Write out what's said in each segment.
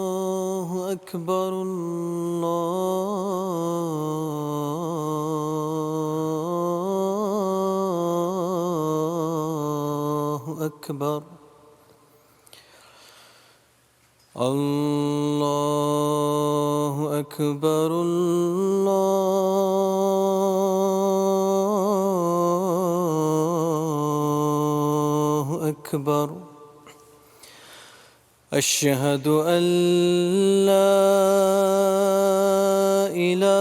الله أكبر. الله أكبر. الله أكبر. الله أكبر. أشهد أن لا إله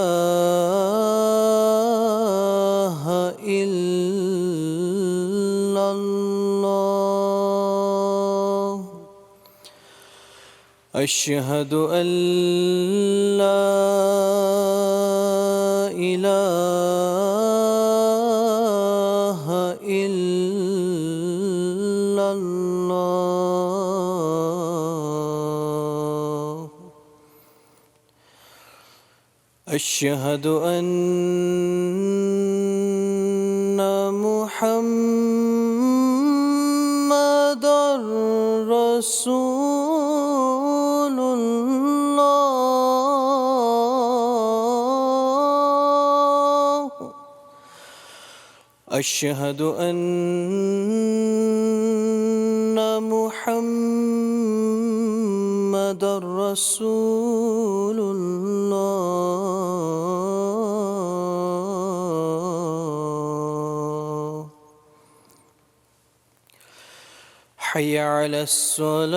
إلا الله. أشهد أن لا إله إلا الله. أشهد أن محمدًا رسول الله. أشهد أن محمدًا رسول الله. حي على الصلاة.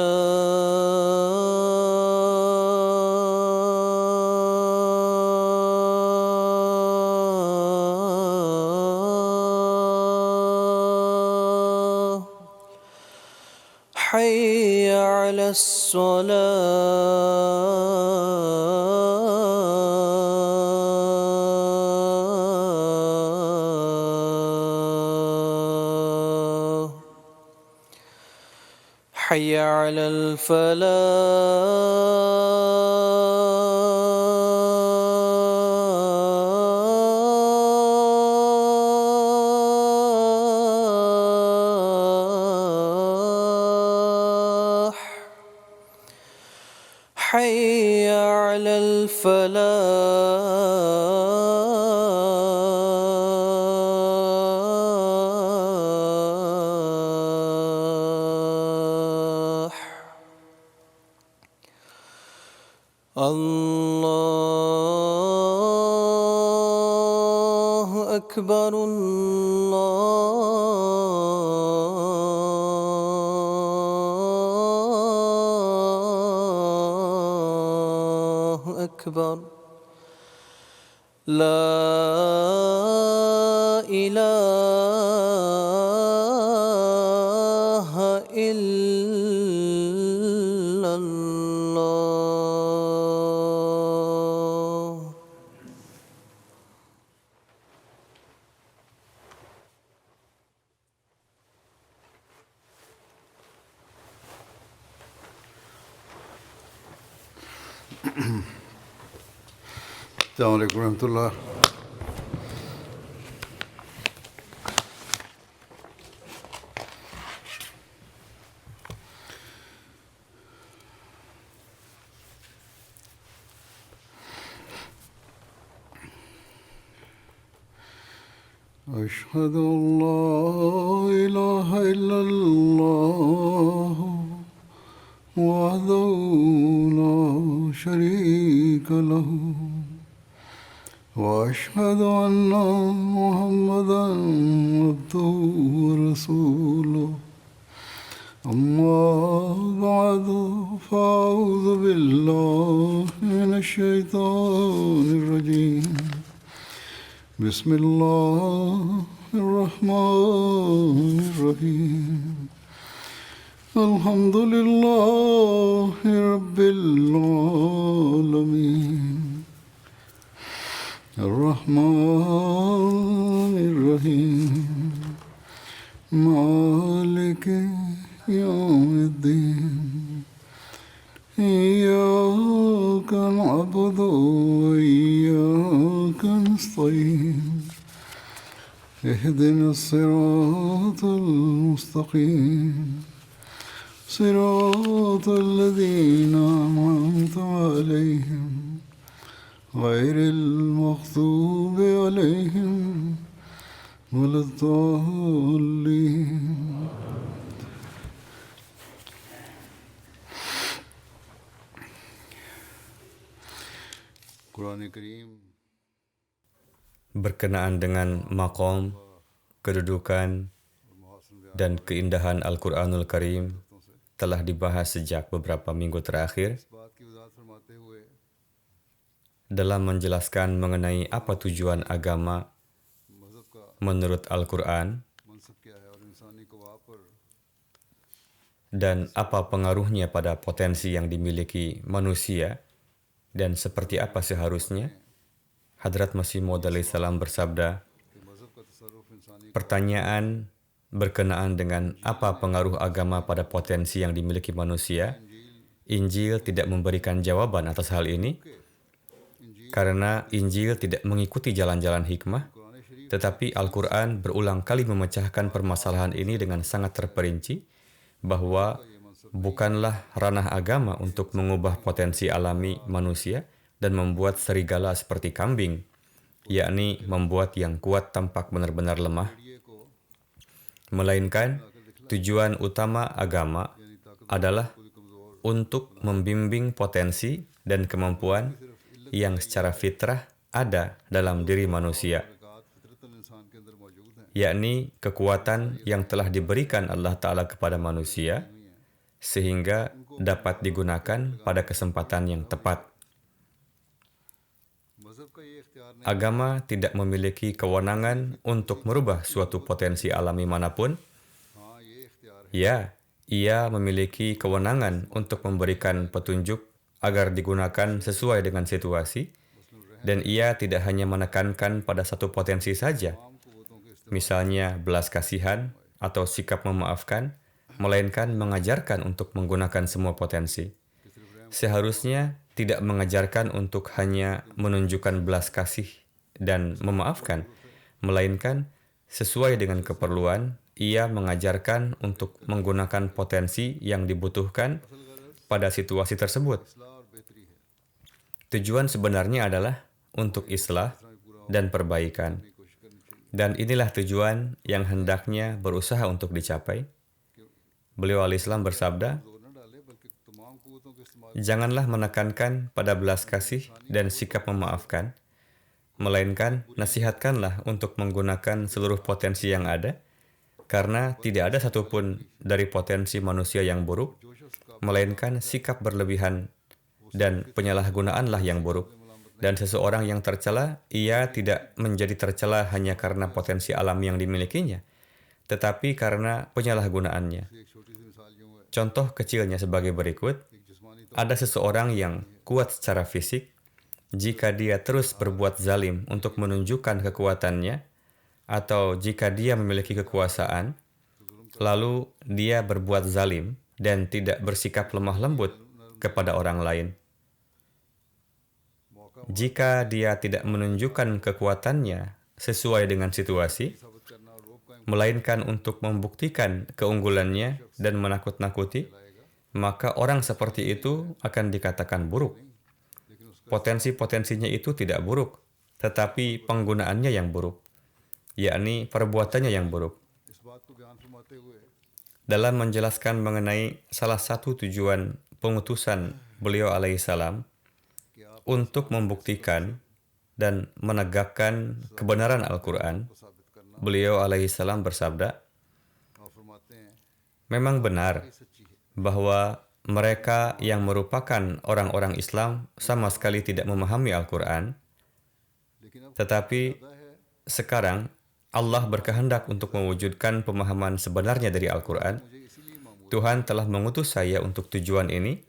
حي على الصلاة. حي على الفلاح. حي على الفلاح. الله أكبر. الله أكبر. لا إله إلا الله. السلام عليكم ورحمة الله. أشهد أن لا إله إلا الله وحده لا شريك له وأشهد أن محمدًا عبده ورسوله. أما بعد فأعوذ بالله من الشيطان الرجيم. بسم الله الرحمن الرحيم. الحمد لله رب العالمين. الرحمن الرحيم. مالك يوم الدين. إياك نعبد وإياك نستعين. اهدنا الصراط المستقيم صراط الذين أنعمت عليهم غير المغضوب عليهم ولا الضالين. Quran Karim berkenaan dengan maqam, kedudukan, dan keindahan Al-Quranul Karim telah dibahas sejak beberapa minggu terakhir dalam menjelaskan mengenai apa tujuan agama menurut Al-Quran dan apa pengaruhnya pada potensi yang dimiliki manusia dan seperti apa seharusnya. Hadrat Masih Maud alaihi salam bersabda, pertanyaan berkenaan dengan apa pengaruh agama pada potensi yang dimiliki manusia, Injil tidak memberikan jawaban atas hal ini, karena Injil tidak mengikuti jalan-jalan hikmah, tetapi Al-Quran berulang kali memecahkan permasalahan ini dengan sangat terperinci, bahwa bukanlah ranah agama untuk mengubah potensi alami manusia dan membuat serigala seperti kambing, yakni membuat yang kuat tampak benar-benar lemah, melainkan tujuan utama agama adalah untuk membimbing potensi dan kemampuan yang secara fitrah ada dalam diri manusia, yakni kekuatan yang telah diberikan Allah Ta'ala kepada manusia, sehingga dapat digunakan pada kesempatan yang tepat. Agama tidak memiliki kewenangan untuk merubah suatu potensi alami manapun. Ya, ia memiliki kewenangan untuk memberikan petunjuk agar digunakan sesuai dengan situasi, dan ia tidak hanya menekankan pada satu potensi saja, misalnya belas kasihan atau sikap memaafkan, melainkan mengajarkan untuk menggunakan semua potensi. Seharusnya tidak mengajarkan untuk hanya menunjukkan belas kasih dan memaafkan, melainkan sesuai dengan keperluan, ia mengajarkan untuk menggunakan potensi yang dibutuhkan pada situasi tersebut. Tujuan sebenarnya adalah untuk islah dan perbaikan. Dan inilah tujuan yang hendaknya berusaha untuk dicapai. Beliau alaihissalam bersabda, janganlah menekankan pada belas kasih dan sikap memaafkan, melainkan nasihatkanlah untuk menggunakan seluruh potensi yang ada, karena tidak ada satupun dari potensi manusia yang buruk, melainkan sikap berlebihan dan penyalahgunaanlah yang buruk. Dan seseorang yang tercela, ia tidak menjadi tercela hanya karena potensi alam yang dimilikinya, tetapi karena penyalahgunaannya. Contoh kecilnya sebagai berikut. Ada seseorang yang kuat secara fisik, jika dia terus berbuat zalim untuk menunjukkan kekuatannya, atau jika dia memiliki kekuasaan, lalu dia berbuat zalim dan tidak bersikap lemah lembut kepada orang lain. Jika dia tidak menunjukkan kekuatannya sesuai dengan situasi, melainkan untuk membuktikan keunggulannya dan menakut-nakuti, maka orang seperti itu akan dikatakan buruk. Potensi-potensinya itu tidak buruk, tetapi penggunaannya yang buruk, yakni perbuatannya yang buruk. Dalam menjelaskan mengenai salah satu tujuan pengutusan beliau alaihissalam untuk membuktikan dan menegakkan kebenaran Al-Quran, beliau alaihissalam bersabda, memang benar bahwa mereka yang merupakan orang-orang Islam sama sekali tidak memahami Al-Quran, tetapi sekarang Allah berkehendak untuk mewujudkan pemahaman sebenarnya dari Al-Quran. Tuhan telah mengutus saya untuk tujuan ini,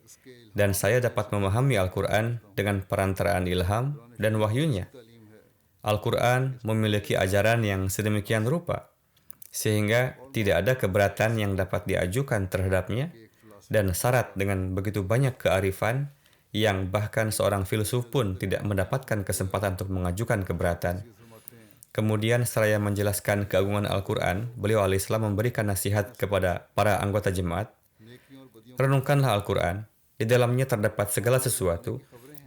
dan saya dapat memahami Al-Quran dengan perantaraan ilham dan wahyunya. Al-Quran memiliki ajaran yang sedemikian rupa, sehingga tidak ada keberatan yang dapat diajukan terhadapnya, dan syarat dengan begitu banyak kearifan yang bahkan seorang filsuf pun tidak mendapatkan kesempatan untuk mengajukan keberatan. Kemudian seraya menjelaskan keagungan Al-Quran, beliau alaihissalam memberikan nasihat kepada para anggota jemaat, renungkanlah Al-Quran, di dalamnya terdapat segala sesuatu.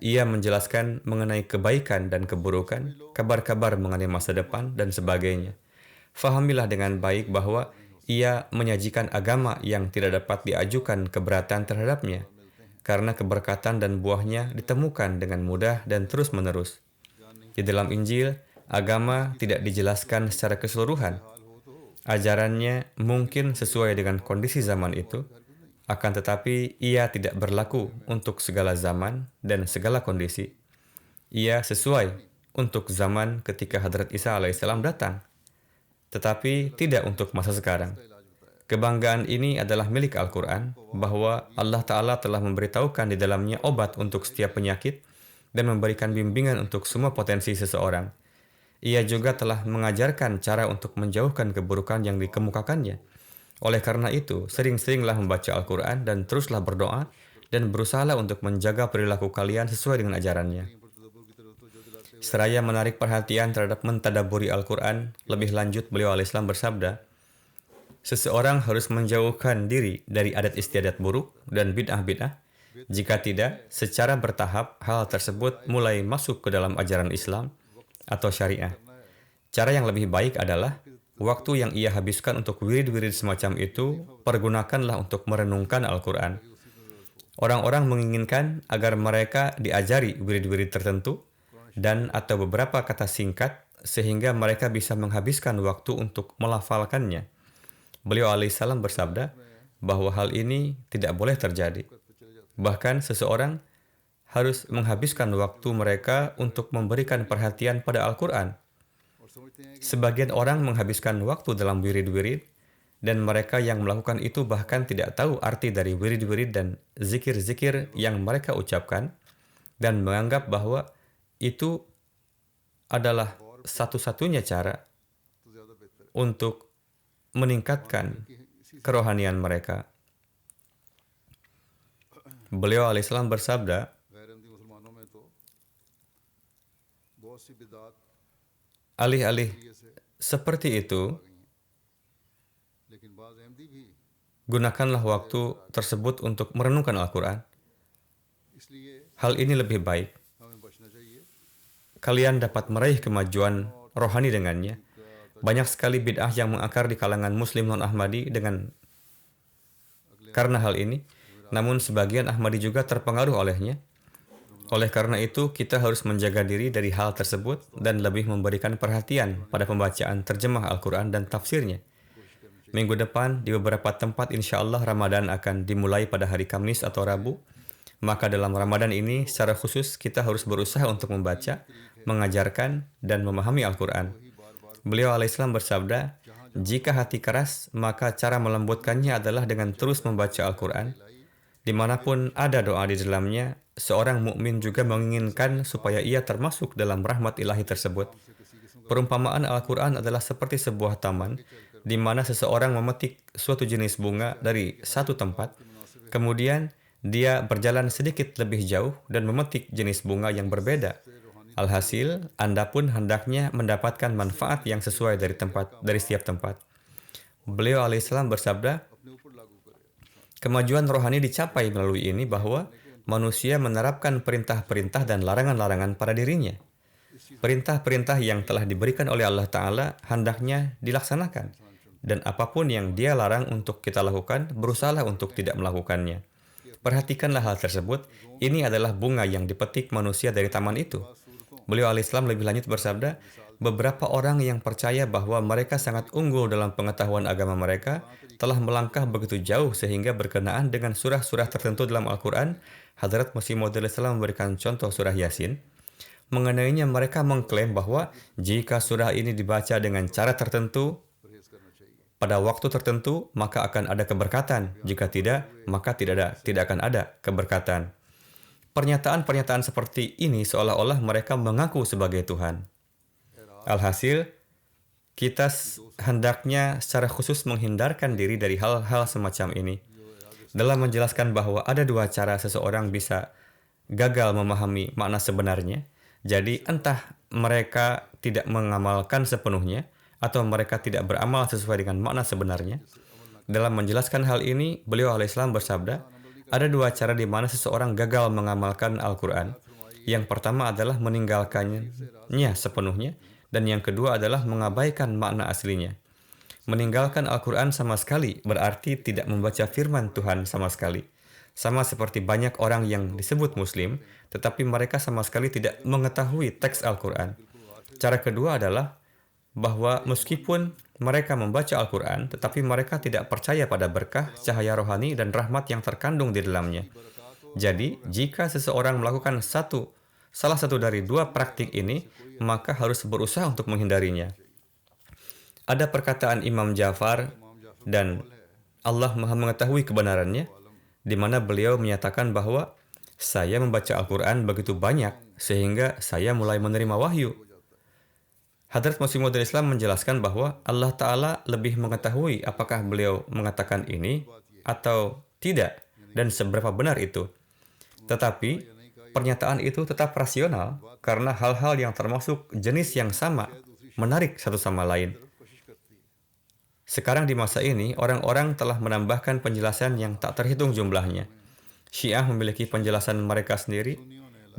Ia menjelaskan mengenai kebaikan dan keburukan, kabar-kabar mengenai masa depan, dan sebagainya. Fahamilah dengan baik bahwa ia menyajikan agama yang tidak dapat diajukan keberatan terhadapnya, karena keberkatan dan buahnya ditemukan dengan mudah dan terus-menerus. Di dalam Injil, agama tidak dijelaskan secara keseluruhan. Ajarannya mungkin sesuai dengan kondisi zaman itu, akan tetapi ia tidak berlaku untuk segala zaman dan segala kondisi. Ia sesuai untuk zaman ketika Hadrat Isa alaihissalam datang, tetapi tidak untuk masa sekarang. Kebanggaan ini adalah milik Al-Quran, bahwa Allah Ta'ala telah memberitahukan di dalamnya obat untuk setiap penyakit dan memberikan bimbingan untuk semua potensi seseorang. Ia juga telah mengajarkan cara untuk menjauhkan keburukan yang dikemukakannya. Oleh karena itu, sering-seringlah membaca Al-Quran dan teruslah berdoa dan berusahalah untuk menjaga perilaku kalian sesuai dengan ajarannya. Seraya menarik perhatian terhadap mentadaburi Al-Quran, lebih lanjut beliau alaihissalam bersabda, seseorang harus menjauhkan diri dari adat istiadat buruk dan bid'ah-bid'ah. Jika tidak, secara bertahap hal tersebut mulai masuk ke dalam ajaran Islam atau syariah. Cara yang lebih baik adalah waktu yang ia habiskan untuk wirid-wirid semacam itu, pergunakanlah untuk merenungkan Al-Quran. Orang-orang menginginkan agar mereka diajari wirid-wirid tertentu dan atau beberapa kata singkat sehingga mereka bisa menghabiskan waktu untuk melafalkannya. Beliau alaihissalam bersabda bahwa hal ini tidak boleh terjadi. Bahkan seseorang harus menghabiskan waktu mereka untuk memberikan perhatian pada Al-Quran. Sebagian orang menghabiskan waktu dalam wirid-wirid, dan mereka yang melakukan itu bahkan tidak tahu arti dari wirid-wirid dan zikir-zikir yang mereka ucapkan, dan menganggap bahwa itu adalah satu-satunya cara untuk meningkatkan kerohanian mereka. Beliau alaihissalam bersabda, alih-alih seperti itu, gunakanlah waktu tersebut untuk merenungkan Al-Quran. Hal ini lebih baik. Kalian dapat meraih kemajuan rohani dengannya. Banyak sekali bid'ah yang mengakar di kalangan Muslim non-Ahmadi karena hal ini. Namun sebagian Ahmadi juga terpengaruh olehnya. Oleh karena itu, kita harus menjaga diri dari hal tersebut dan lebih memberikan perhatian pada pembacaan terjemah Al-Quran dan tafsirnya. Minggu depan, di beberapa tempat insya Allah Ramadan akan dimulai pada hari Kamis atau Rabu. Maka dalam Ramadan ini, secara khusus kita harus berusaha untuk membaca, mengajarkan, dan memahami Al-Quran. Beliau alaihissalam bersabda, jika hati keras, maka cara melembutkannya adalah dengan terus membaca Al-Quran. Dimanapun ada doa di dalamnya, seorang mukmin juga menginginkan supaya ia termasuk dalam rahmat ilahi tersebut. Perumpamaan Al-Quran adalah seperti sebuah taman, di mana seseorang memetik suatu jenis bunga dari satu tempat, kemudian dia berjalan sedikit lebih jauh dan memetik jenis bunga yang berbeda. Alhasil, Anda pun hendaknya mendapatkan manfaat yang sesuai dari setiap tempat. Beliau alaihissalam bersabda, kemajuan rohani dicapai melalui ini bahwa manusia menerapkan perintah-perintah dan larangan-larangan pada dirinya. Perintah-perintah yang telah diberikan oleh Allah Ta'ala hendaknya dilaksanakan. Dan apapun yang dia larang untuk kita lakukan, berusahalah untuk tidak melakukannya. Perhatikanlah hal tersebut, ini adalah bunga yang dipetik manusia dari taman itu. Beliau alaihissalam lebih lanjut bersabda, beberapa orang yang percaya bahwa mereka sangat unggul dalam pengetahuan agama mereka telah melangkah begitu jauh sehingga berkenaan dengan surah-surah tertentu dalam Al-Quran. Hadrat Masih Maud alaihissalam memberikan contoh surah Yasin. Mengenainya mereka mengklaim bahwa jika surah ini dibaca dengan cara tertentu, pada waktu tertentu, maka akan ada keberkatan. Jika tidak, maka tidak akan ada keberkatan. Pernyataan-pernyataan seperti ini seolah-olah mereka mengaku sebagai Tuhan. Alhasil, kita hendaknya secara khusus menghindarkan diri dari hal-hal semacam ini. Dalam menjelaskan bahwa ada dua cara seseorang bisa gagal memahami makna sebenarnya, Jadi entah mereka tidak mengamalkan sepenuhnya atau mereka tidak beramal sesuai dengan makna sebenarnya. Dalam menjelaskan hal ini, beliau alaihissalam bersabda, ada dua cara di mana seseorang gagal mengamalkan Al-Quran. Yang pertama adalah meninggalkannya sepenuhnya, dan yang kedua adalah mengabaikan makna aslinya. Meninggalkan Al-Quran sama sekali berarti tidak membaca firman Tuhan sama sekali. Sama seperti banyak orang yang disebut Muslim, tetapi mereka sama sekali tidak mengetahui teks Al-Quran. Cara kedua adalah bahwa meskipun mereka membaca Al-Quran, tetapi mereka tidak percaya pada berkah, cahaya rohani, dan rahmat yang terkandung di dalamnya. Jadi, jika seseorang melakukan salah satu dari dua praktik ini, maka harus berusaha untuk menghindarinya. Ada perkataan Imam Ja'far, dan Allah Maha mengetahui kebenarannya, di mana beliau menyatakan bahwa saya membaca Al-Quran begitu banyak sehingga saya mulai menerima wahyu. Hadrat Masih Maud Islam menjelaskan bahwa Allah Ta'ala lebih mengetahui apakah beliau mengatakan ini atau tidak dan seberapa benar itu. Tetapi pernyataan itu tetap rasional karena hal-hal yang termasuk jenis yang sama menarik satu sama lain. Sekarang di masa ini, orang-orang telah menambahkan penjelasan yang tak terhitung jumlahnya. Syiah memiliki penjelasan mereka sendiri,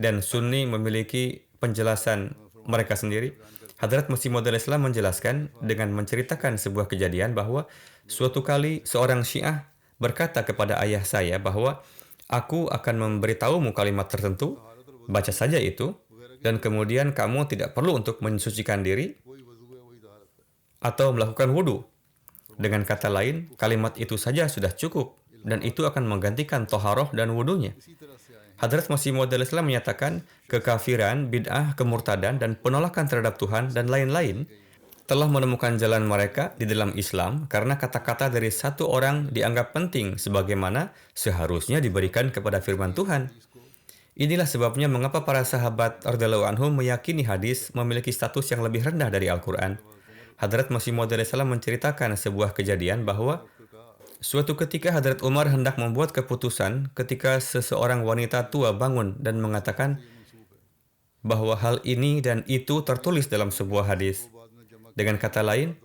dan Sunni memiliki penjelasan mereka sendiri. Hadrat Masih Maud Islam menjelaskan dengan menceritakan sebuah kejadian bahwa suatu kali seorang Syiah berkata kepada ayah saya bahwa aku akan memberitahumu kalimat tertentu, baca saja itu, dan kemudian kamu tidak perlu untuk mensucikan diri atau melakukan wudhu. Dengan kata lain, kalimat itu saja sudah cukup, dan itu akan menggantikan toharoh dan wudhunya. Hadrat Masih Maud Islam menyatakan kekafiran, bid'ah, kemurtadan, dan penolakan terhadap Tuhan dan lain-lain telah menemukan jalan mereka di dalam Islam karena kata-kata dari satu orang dianggap penting sebagaimana seharusnya diberikan kepada firman Tuhan. Inilah sebabnya mengapa para sahabat radhiyallahu anhum meyakini hadis memiliki status yang lebih rendah dari Al-Quran. Hadrat Masih Maud Islam menceritakan sebuah kejadian bahwa suatu ketika Hadrat Umar hendak membuat keputusan ketika seseorang wanita tua bangun dan mengatakan bahwa hal ini dan itu tertulis dalam sebuah hadis. Dengan kata lain,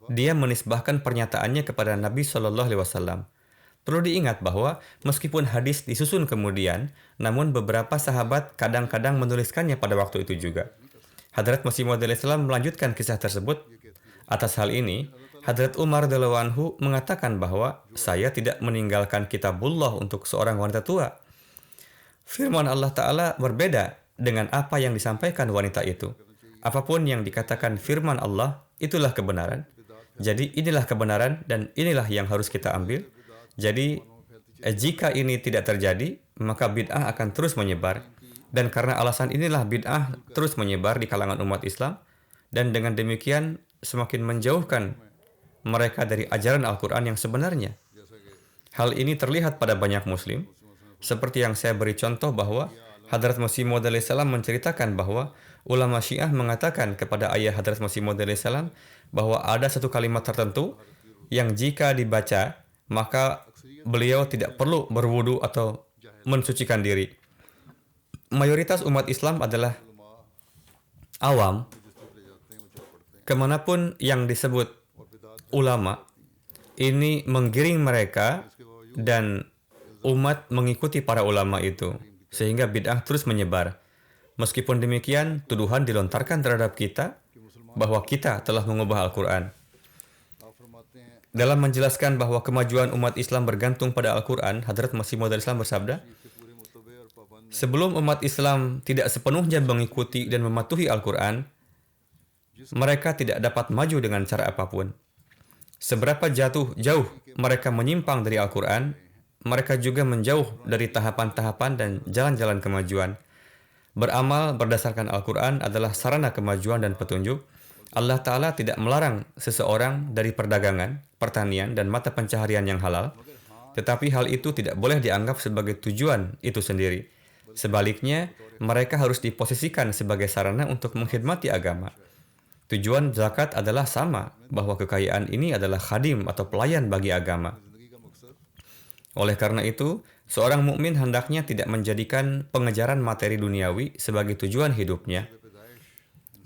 dia menisbahkan pernyataannya kepada Nabi Shallallahu Alaihi Wasallam. Perlu diingat bahwa meskipun hadis disusun kemudian, namun beberapa sahabat kadang-kadang menuliskannya pada waktu itu juga. Hadrat Masih Maud Islam melanjutkan kisah tersebut. Atas hal ini, Hadrat Umar radhiyallahu anhu mengatakan bahwa saya tidak meninggalkan kitabullah untuk seorang wanita tua. Firman Allah Ta'ala berbeda dengan apa yang disampaikan wanita itu. Apapun yang dikatakan firman Allah, itulah kebenaran. Jadi inilah kebenaran dan inilah yang harus kita ambil. Jadi jika ini tidak terjadi, maka bid'ah akan terus menyebar. Dan karena alasan inilah bid'ah terus menyebar di kalangan umat Islam. Dan dengan demikian semakin menjauhkan mereka dari ajaran Al-Quran yang sebenarnya. Hal ini terlihat pada banyak Muslim. Seperti yang saya beri contoh bahwa Hadrat Masih Maud Islam menceritakan bahwa ulama Syiah mengatakan kepada ayah Hadrat Masih Maud Islam bahwa ada satu kalimat tertentu yang jika dibaca, maka beliau tidak perlu berwudu atau mensucikan diri. Mayoritas umat Islam adalah awam. Kemanapun yang disebut ulama, ini menggiring mereka dan umat mengikuti para ulama itu, sehingga bid'ah terus menyebar. Meskipun demikian, tuduhan dilontarkan terhadap kita bahwa kita telah mengubah Al-Quran. Dalam menjelaskan bahwa kemajuan umat Islam bergantung pada Al-Quran, Hadrat Masih Maud Islam bersabda, sebelum umat Islam tidak sepenuhnya mengikuti dan mematuhi Al-Quran, mereka tidak dapat maju dengan cara apapun. Seberapa jauh mereka menyimpang dari Al-Quran, mereka juga menjauh dari tahapan-tahapan dan jalan-jalan kemajuan. Beramal berdasarkan Al-Quran adalah sarana kemajuan dan petunjuk. Allah Ta'ala tidak melarang seseorang dari perdagangan, pertanian, dan mata pencaharian yang halal, tetapi hal itu tidak boleh dianggap sebagai tujuan itu sendiri. Sebaliknya, mereka harus diposisikan sebagai sarana untuk mengkhidmati agama. Tujuan zakat adalah sama, bahwa kekayaan ini adalah khadim atau pelayan bagi agama. Oleh karena itu, seorang mukmin hendaknya tidak menjadikan pengejaran materi duniawi sebagai tujuan hidupnya,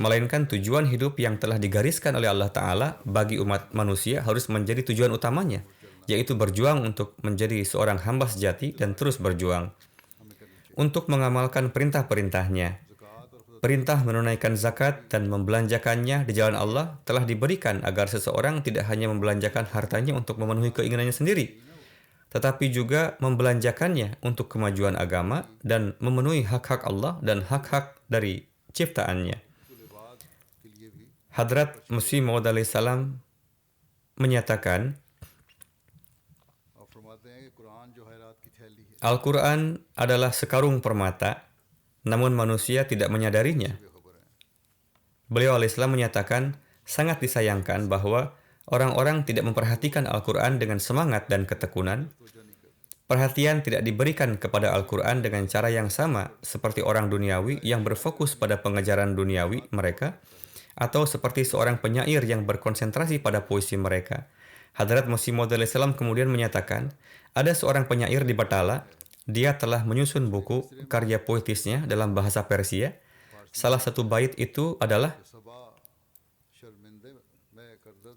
melainkan tujuan hidup yang telah digariskan oleh Allah Ta'ala bagi umat manusia harus menjadi tujuan utamanya, yaitu berjuang untuk menjadi seorang hamba sejati dan terus berjuang untuk mengamalkan perintah-perintahnya. Perintah menunaikan zakat dan membelanjakannya di jalan Allah telah diberikan agar seseorang tidak hanya membelanjakan hartanya untuk memenuhi keinginannya sendiri, tetapi juga membelanjakannya untuk kemajuan agama dan memenuhi hak-hak Allah dan hak-hak dari ciptaannya. Hadrat Masih Maud alaihi salam menyatakan, Al-Quran adalah sekarung permata, namun manusia tidak menyadarinya. Beliau alaihissalam menyatakan, sangat disayangkan bahwa orang-orang tidak memperhatikan Al-Quran dengan semangat dan ketekunan. Perhatian tidak diberikan kepada Al-Quran dengan cara yang sama seperti orang duniawi yang berfokus pada pengejaran duniawi mereka, atau seperti seorang penyair yang berkonsentrasi pada puisi mereka. Hadrat Masih Maud alaihi salam kemudian menyatakan, ada seorang penyair di Batala, dia telah menyusun buku karya puitisnya dalam bahasa Persia. Salah satu bait itu adalah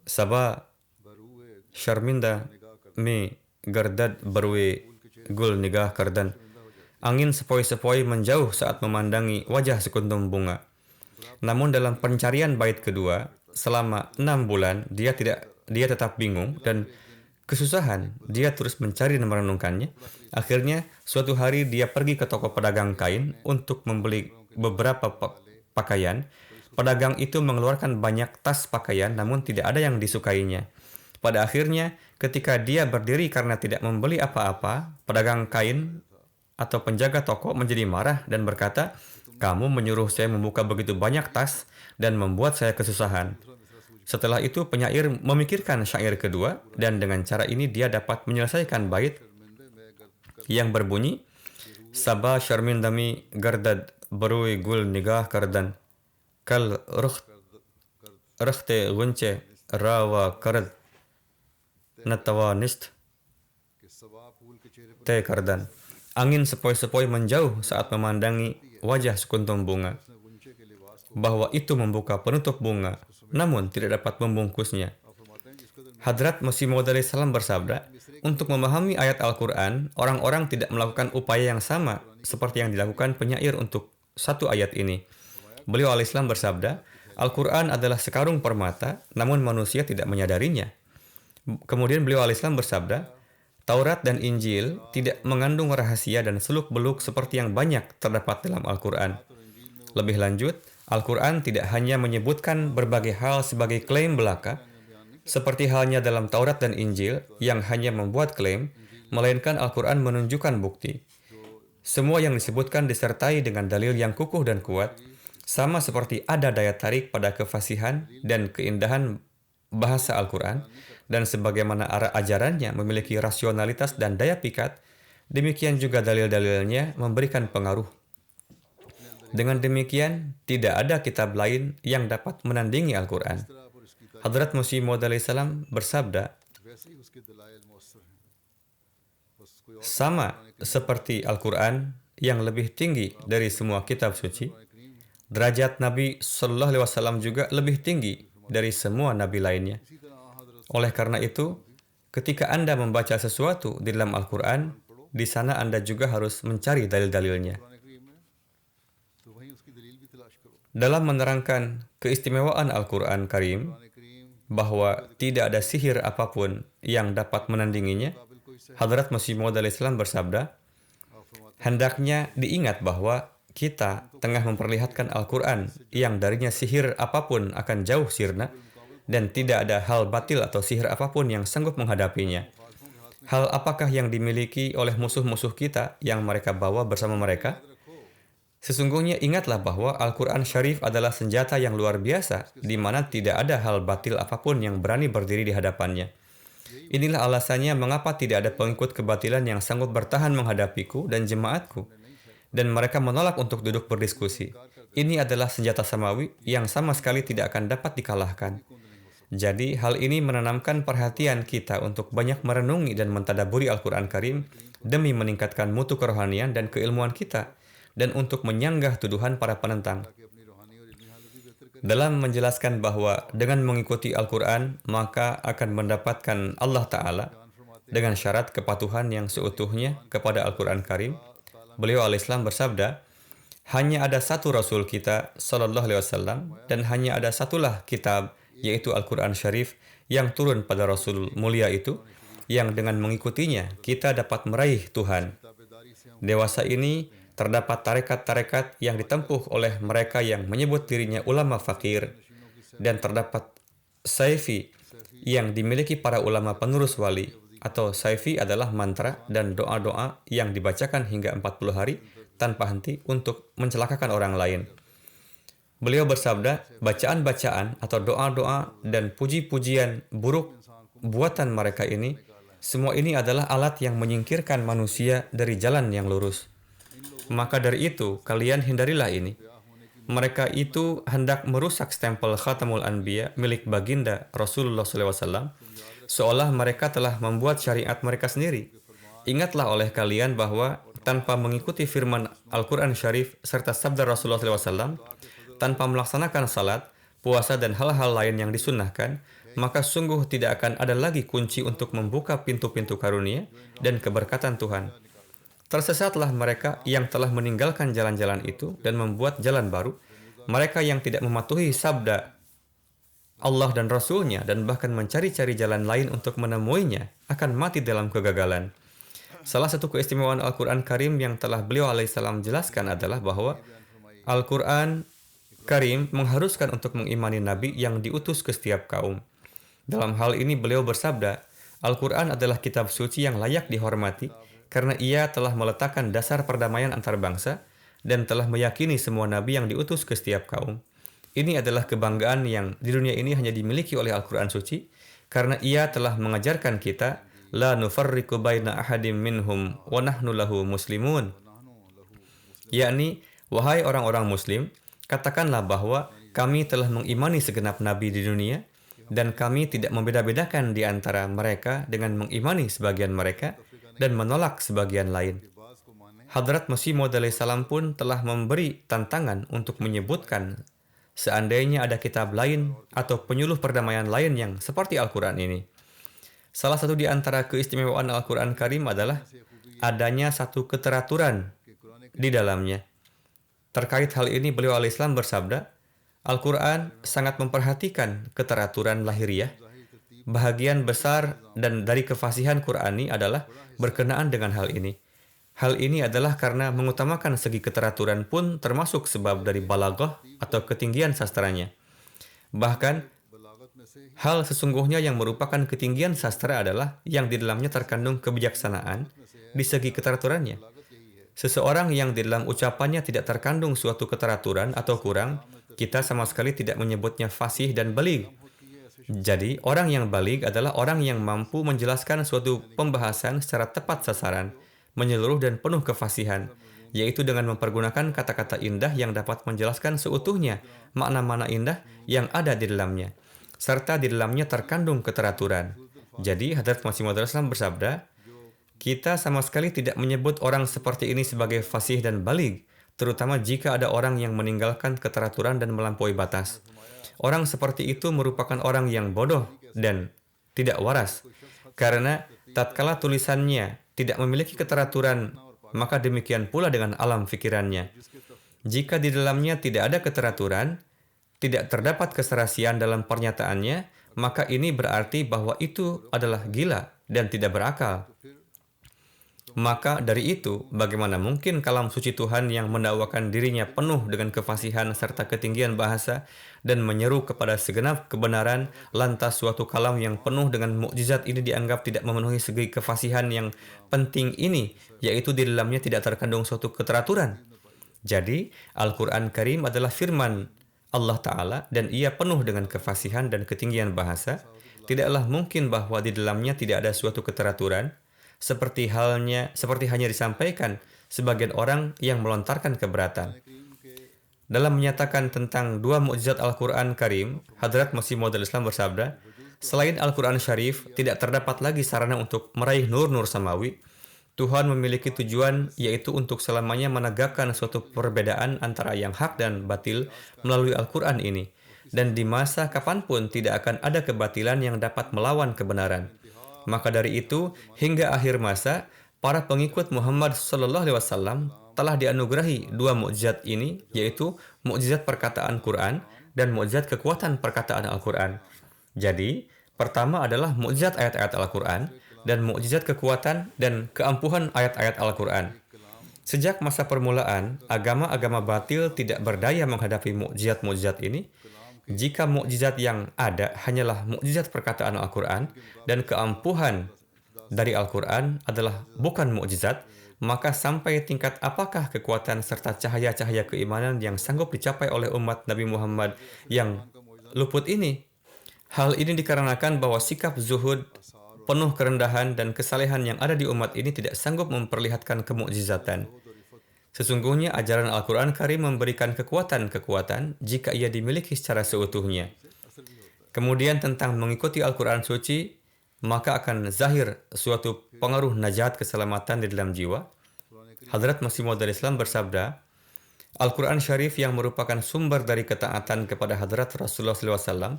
Sabah Sharminda me gardad barwe gul nigah kardan. Angin sepoi-sepoi menjauh saat memandangi wajah sekuntum bunga. Namun dalam pencarian bait kedua, selama 6 bulan dia tetap bingung dan kesusahan. Dia terus mencari dan merenungkannya. Akhirnya suatu hari dia pergi ke toko pedagang kain untuk membeli beberapa pakaian. Pedagang itu mengeluarkan banyak tas pakaian namun tidak ada yang disukainya. Pada akhirnya ketika dia berdiri karena tidak membeli apa-apa, pedagang kain atau penjaga toko menjadi marah dan berkata, kamu menyuruh saya membuka begitu banyak tas dan membuat saya kesusahan. Setelah itu penyair memikirkan syair kedua dan dengan cara ini dia dapat menyelesaikan bait yang berbunyi Sabah Sharmindami Gardad Barui Gul Nigah Kardan Kal Rakhte Gunce Rawa Karad Natawa Nist Te Kardan. Angin sepoi-sepoi menjauh saat memandangi wajah sekuntum bunga. Bahwa itu membuka penutup bunga, namun tidak dapat membungkusnya. Hadrat Masih Maud alaihi salam bersabda, untuk memahami ayat Al-Quran, orang-orang tidak melakukan upaya yang sama seperti yang dilakukan penyair untuk satu ayat ini. Beliau alaihissalam bersabda, Al-Quran adalah sekarung permata, namun manusia tidak menyadarinya. Kemudian beliau alaihissalam bersabda, Taurat dan Injil tidak mengandung rahasia dan seluk-beluk seperti yang banyak terdapat dalam Al-Quran. Lebih lanjut, Al-Quran tidak hanya menyebutkan berbagai hal sebagai klaim belaka, seperti halnya dalam Taurat dan Injil yang hanya membuat klaim, melainkan Al-Quran menunjukkan bukti. Semua yang disebutkan disertai dengan dalil yang kukuh dan kuat, sama seperti ada daya tarik pada kefasihan dan keindahan bahasa Al-Quran, dan sebagaimana arah ajarannya memiliki rasionalitas dan daya pikat, demikian juga dalil-dalilnya memberikan pengaruh. Dengan demikian, tidak ada kitab lain yang dapat menandingi Al-Quran. Hadrat Masih Maud alaihi salam bersabda, sama seperti Al-Quran yang lebih tinggi dari semua kitab suci, derajat Nabi Sallallahu Alaihi Wasallam juga lebih tinggi dari semua nabi lainnya. Oleh karena itu, ketika Anda membaca sesuatu di dalam Al-Quran, di sana Anda juga harus mencari dalil-dalilnya. Dalam menerangkan keistimewaan Al-Quran Karim, bahwa tidak ada sihir apapun yang dapat menandinginya, Hadrat Masih Maud alaihi salam bersabda, hendaknya diingat bahwa kita tengah memperlihatkan Al-Quran yang darinya sihir apapun akan jauh sirna, dan tidak ada hal batil atau sihir apapun yang sanggup menghadapinya. Hal apakah yang dimiliki oleh musuh-musuh kita yang mereka bawa bersama mereka? Sesungguhnya ingatlah bahwa Al-Quran Syarif adalah senjata yang luar biasa, di mana tidak ada hal batil apapun yang berani berdiri di hadapannya. Inilah alasannya mengapa tidak ada pengikut kebatilan yang sanggup bertahan menghadapiku dan jemaatku, dan mereka menolak untuk duduk berdiskusi. Ini adalah senjata samawi yang sama sekali tidak akan dapat dikalahkan. Jadi, hal ini menanamkan perhatian kita untuk banyak merenungi dan mentadaburi Al-Quran Karim demi meningkatkan mutu kerohanian dan keilmuan kita, dan untuk menyanggah tuduhan para penentang. Dalam menjelaskan bahwa dengan mengikuti Al-Quran, maka akan mendapatkan Allah Ta'ala dengan syarat kepatuhan yang seutuhnya kepada Al-Quran Karim, beliau alaihissalam bersabda, hanya ada satu Rasul kita, Sallallahu Alaihi Wasallam, dan hanya ada satulah kitab, yaitu Al-Quran Syarif, yang turun pada Rasul mulia itu, yang dengan mengikutinya kita dapat meraih Tuhan. Dewasa ini terdapat tarekat-tarekat yang ditempuh oleh mereka yang menyebut dirinya ulama fakir, dan terdapat saifi yang dimiliki para ulama penerus wali, atau saifi adalah mantra dan doa-doa yang dibacakan hingga 40 hari tanpa henti untuk mencelakakan orang lain. Beliau bersabda, bacaan-bacaan atau doa-doa dan puji-pujian buruk buatan mereka ini, semua ini adalah alat yang menyingkirkan manusia dari jalan yang lurus. Maka dari itu, kalian hindarilah ini. Mereka itu hendak merusak stempel Khatamul Anbiya milik baginda Rasulullah SAW, seolah mereka telah membuat syariat mereka sendiri. Ingatlah oleh kalian bahwa tanpa mengikuti firman Al-Quran Syarif serta sabda Rasulullah SAW, tanpa melaksanakan salat, puasa, dan hal-hal lain yang disunnahkan, maka sungguh tidak akan ada lagi kunci untuk membuka pintu-pintu karunia dan keberkatan Tuhan. Tersesatlah mereka yang telah meninggalkan jalan-jalan itu dan membuat jalan baru, mereka yang tidak mematuhi sabda Allah dan Rasul-Nya dan bahkan mencari-cari jalan lain untuk menemuinya akan mati dalam kegagalan. Salah satu keistimewaan Al-Quran Karim yang telah beliau alaihissalam jelaskan adalah bahwa Al-Quran Karim mengharuskan untuk mengimani Nabi yang diutus ke setiap kaum. Dalam hal ini beliau bersabda, Al-Quran adalah kitab suci yang layak dihormati karena ia telah meletakkan dasar perdamaian antar bangsa dan telah meyakini semua Nabi yang diutus ke setiap kaum. Ini adalah kebanggaan yang di dunia ini hanya dimiliki oleh Al-Quran suci karena ia telah mengajarkan kita, La nufarriqu baina ahadim minhum wa nahnu lahu muslimun. Yakni, wahai orang-orang muslim, katakanlah bahwa kami telah mengimani segenap nabi di dunia dan kami tidak membeda-bedakan di antara mereka dengan mengimani sebagian mereka dan menolak sebagian lain. Hadrat Masih Maud alaihissalam pun telah memberi tantangan untuk menyebutkan seandainya ada kitab lain atau penyuluh perdamaian lain yang seperti Al-Quran ini. Salah satu di antara keistimewaan Al-Quran Karim adalah adanya satu keteraturan di dalamnya. Terkait hal ini, beliau alaihissalam bersabda, Al-Quran sangat memperhatikan keteraturan lahiriah. Bahagian besar dan dari kefasihan Qur'ani adalah berkenaan dengan hal ini. Hal ini adalah karena mengutamakan segi keteraturan pun termasuk sebab dari balaghah atau ketinggian sastranya. Bahkan, hal sesungguhnya yang merupakan ketinggian sastra adalah yang di dalamnya terkandung kebijaksanaan di segi keteraturannya. Seseorang yang di dalam ucapannya tidak terkandung suatu keteraturan atau kurang, kita sama sekali tidak menyebutnya fasih dan baligh. Jadi, orang yang baligh adalah orang yang mampu menjelaskan suatu pembahasan secara tepat sasaran, menyeluruh dan penuh kefasihan, yaitu dengan mempergunakan kata-kata indah yang dapat menjelaskan seutuhnya makna-makna indah yang ada di dalamnya, serta di dalamnya terkandung keteraturan. Jadi, Hadrat Masih Maud bersabda, kita sama sekali tidak menyebut orang seperti ini sebagai fasih dan baligh, terutama jika ada orang yang meninggalkan keteraturan dan melampaui batas. Orang seperti itu merupakan orang yang bodoh dan tidak waras, karena tatkala tulisannya tidak memiliki keteraturan, maka demikian pula dengan alam fikirannya. Jika di dalamnya tidak ada keteraturan, tidak terdapat keserasian dalam pernyataannya, maka ini berarti bahwa itu adalah gila dan tidak berakal. Maka dari itu, bagaimana mungkin kalam suci Tuhan yang mendakwakan dirinya penuh dengan kefasihan serta ketinggian bahasa dan menyeru kepada segenap kebenaran, lantas suatu kalam yang penuh dengan mukjizat ini dianggap tidak memenuhi segi kefasihan yang penting ini, yaitu di dalamnya tidak terkandung suatu keteraturan. Jadi, Al-Quran Karim adalah firman Allah Ta'ala dan ia penuh dengan kefasihan dan ketinggian bahasa. Tidaklah mungkin bahwa di dalamnya tidak ada suatu keteraturan, seperti hanya disampaikan sebagian orang yang melontarkan keberatan. Dalam menyatakan tentang dua mukjizat Al-Quran Karim, Hadrat Masih Maud Islam bersabda, selain Al-Quran Syarif, tidak terdapat lagi sarana untuk meraih nur-nur samawi. Tuhan memiliki tujuan, yaitu untuk selamanya menegakkan suatu perbedaan antara yang hak dan batil melalui Al-Quran ini. Dan di masa kapanpun tidak akan ada kebatilan yang dapat melawan kebenaran. Maka dari itu, hingga akhir masa, para pengikut Muhammad SAW telah dianugerahi dua mukjizat ini, yaitu mukjizat perkataan Quran dan mukjizat kekuatan perkataan Al-Quran. Jadi, pertama adalah mukjizat ayat-ayat Al-Quran dan mukjizat kekuatan dan keampuhan ayat-ayat Al-Quran. Sejak masa permulaan, agama-agama batil tidak berdaya menghadapi mukjizat-mukjizat ini. Jika mukjizat yang ada hanyalah mukjizat perkataan Al-Quran dan keampuhan dari Al-Quran adalah bukan mukjizat, maka sampai tingkat apakah kekuatan serta cahaya-cahaya keimanan yang sanggup dicapai oleh umat Nabi Muhammad yang luput ini? Hal ini dikarenakan bahwa sikap zuhud, penuh kerendahan dan kesalehan yang ada di umat ini tidak sanggup memperlihatkan kemukjizatan. Sesungguhnya ajaran Al-Quran Karim memberikan kekuatan-kekuatan jika ia dimiliki secara seutuhnya. Kemudian tentang mengikuti Al-Quran suci, maka akan zahir suatu pengaruh najat keselamatan di dalam jiwa. Hadrat Masih Maud Islam bersabda, Al-Quran Syarif yang merupakan sumber dari ketaatan kepada Hadrat Rasulullah SAW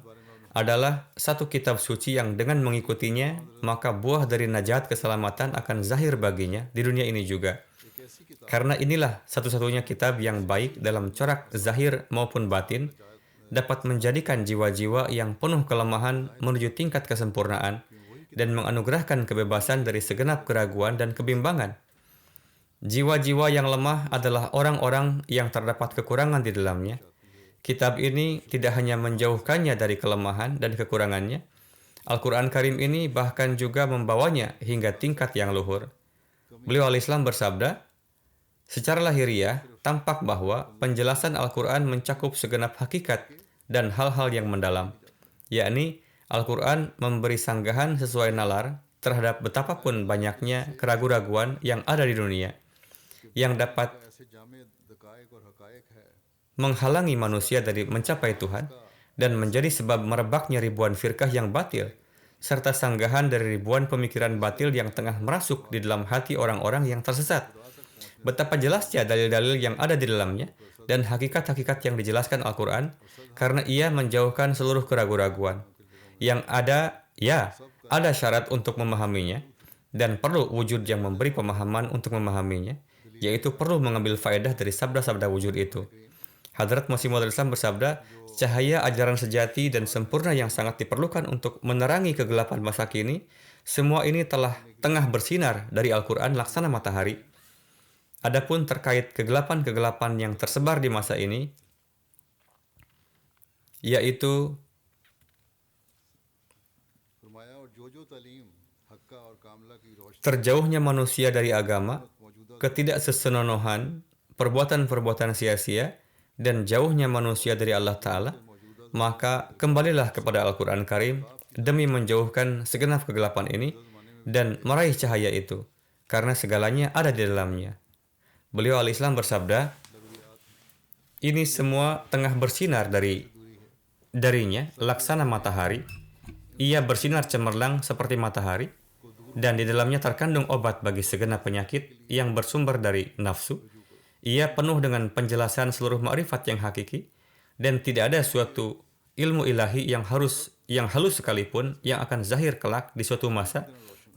adalah satu kitab suci yang dengan mengikutinya, maka buah dari najat keselamatan akan zahir baginya di dunia ini juga. Karena inilah satu-satunya kitab yang baik dalam corak zahir maupun batin, dapat menjadikan jiwa-jiwa yang penuh kelemahan menuju tingkat kesempurnaan, dan menganugerahkan kebebasan dari segenap keraguan dan kebimbangan. Jiwa-jiwa yang lemah adalah orang-orang yang terdapat kekurangan di dalamnya. Kitab ini tidak hanya menjauhkannya dari kelemahan dan kekurangannya, Al-Quran Karim ini bahkan juga membawanya hingga tingkat yang luhur. Beliau al-Islam bersabda, secara lahiriah, tampak bahwa penjelasan Al-Quran mencakup segenap hakikat dan hal-hal yang mendalam, yakni Al-Quran memberi sanggahan sesuai nalar terhadap betapapun banyaknya keraguan-raguan yang ada di dunia, yang dapat menghalangi manusia dari mencapai Tuhan dan menjadi sebab merebaknya ribuan firqah yang batil, serta sanggahan dari ribuan pemikiran batil yang tengah merasuk di dalam hati orang-orang yang tersesat. Betapa jelasnya dalil-dalil yang ada di dalamnya dan hakikat-hakikat yang dijelaskan Al-Quran, karena ia menjauhkan seluruh keraguan-raguan. Yang ada, ya, ada syarat untuk memahaminya, dan perlu wujud yang memberi pemahaman untuk memahaminya, yaitu perlu mengambil faedah dari sabda-sabda wujud itu. Hadrat Masih Maud Islam bersabda, cahaya ajaran sejati dan sempurna yang sangat diperlukan untuk menerangi kegelapan masa kini, semua ini tengah bersinar dari Al-Quran laksana matahari. Adapun terkait kegelapan-kegelapan yang tersebar di masa ini, yaitu terjauhnya manusia dari agama, ketidaksesenonohan, perbuatan-perbuatan sia-sia, dan jauhnya manusia dari Allah Ta'ala, maka kembalilah kepada Al-Quran Karim demi menjauhkan segenap kegelapan ini dan meraih cahaya itu, karena segalanya ada di dalamnya. Beliau al-Islam bersabda, ini semua tengah bersinar darinya laksana matahari. Ia bersinar cemerlang seperti matahari, dan di dalamnya terkandung obat bagi segenap penyakit yang bersumber dari nafsu. Ia penuh dengan penjelasan seluruh ma'rifat yang hakiki, dan tidak ada suatu ilmu ilahi yang halus sekalipun yang akan zahir kelak di suatu masa,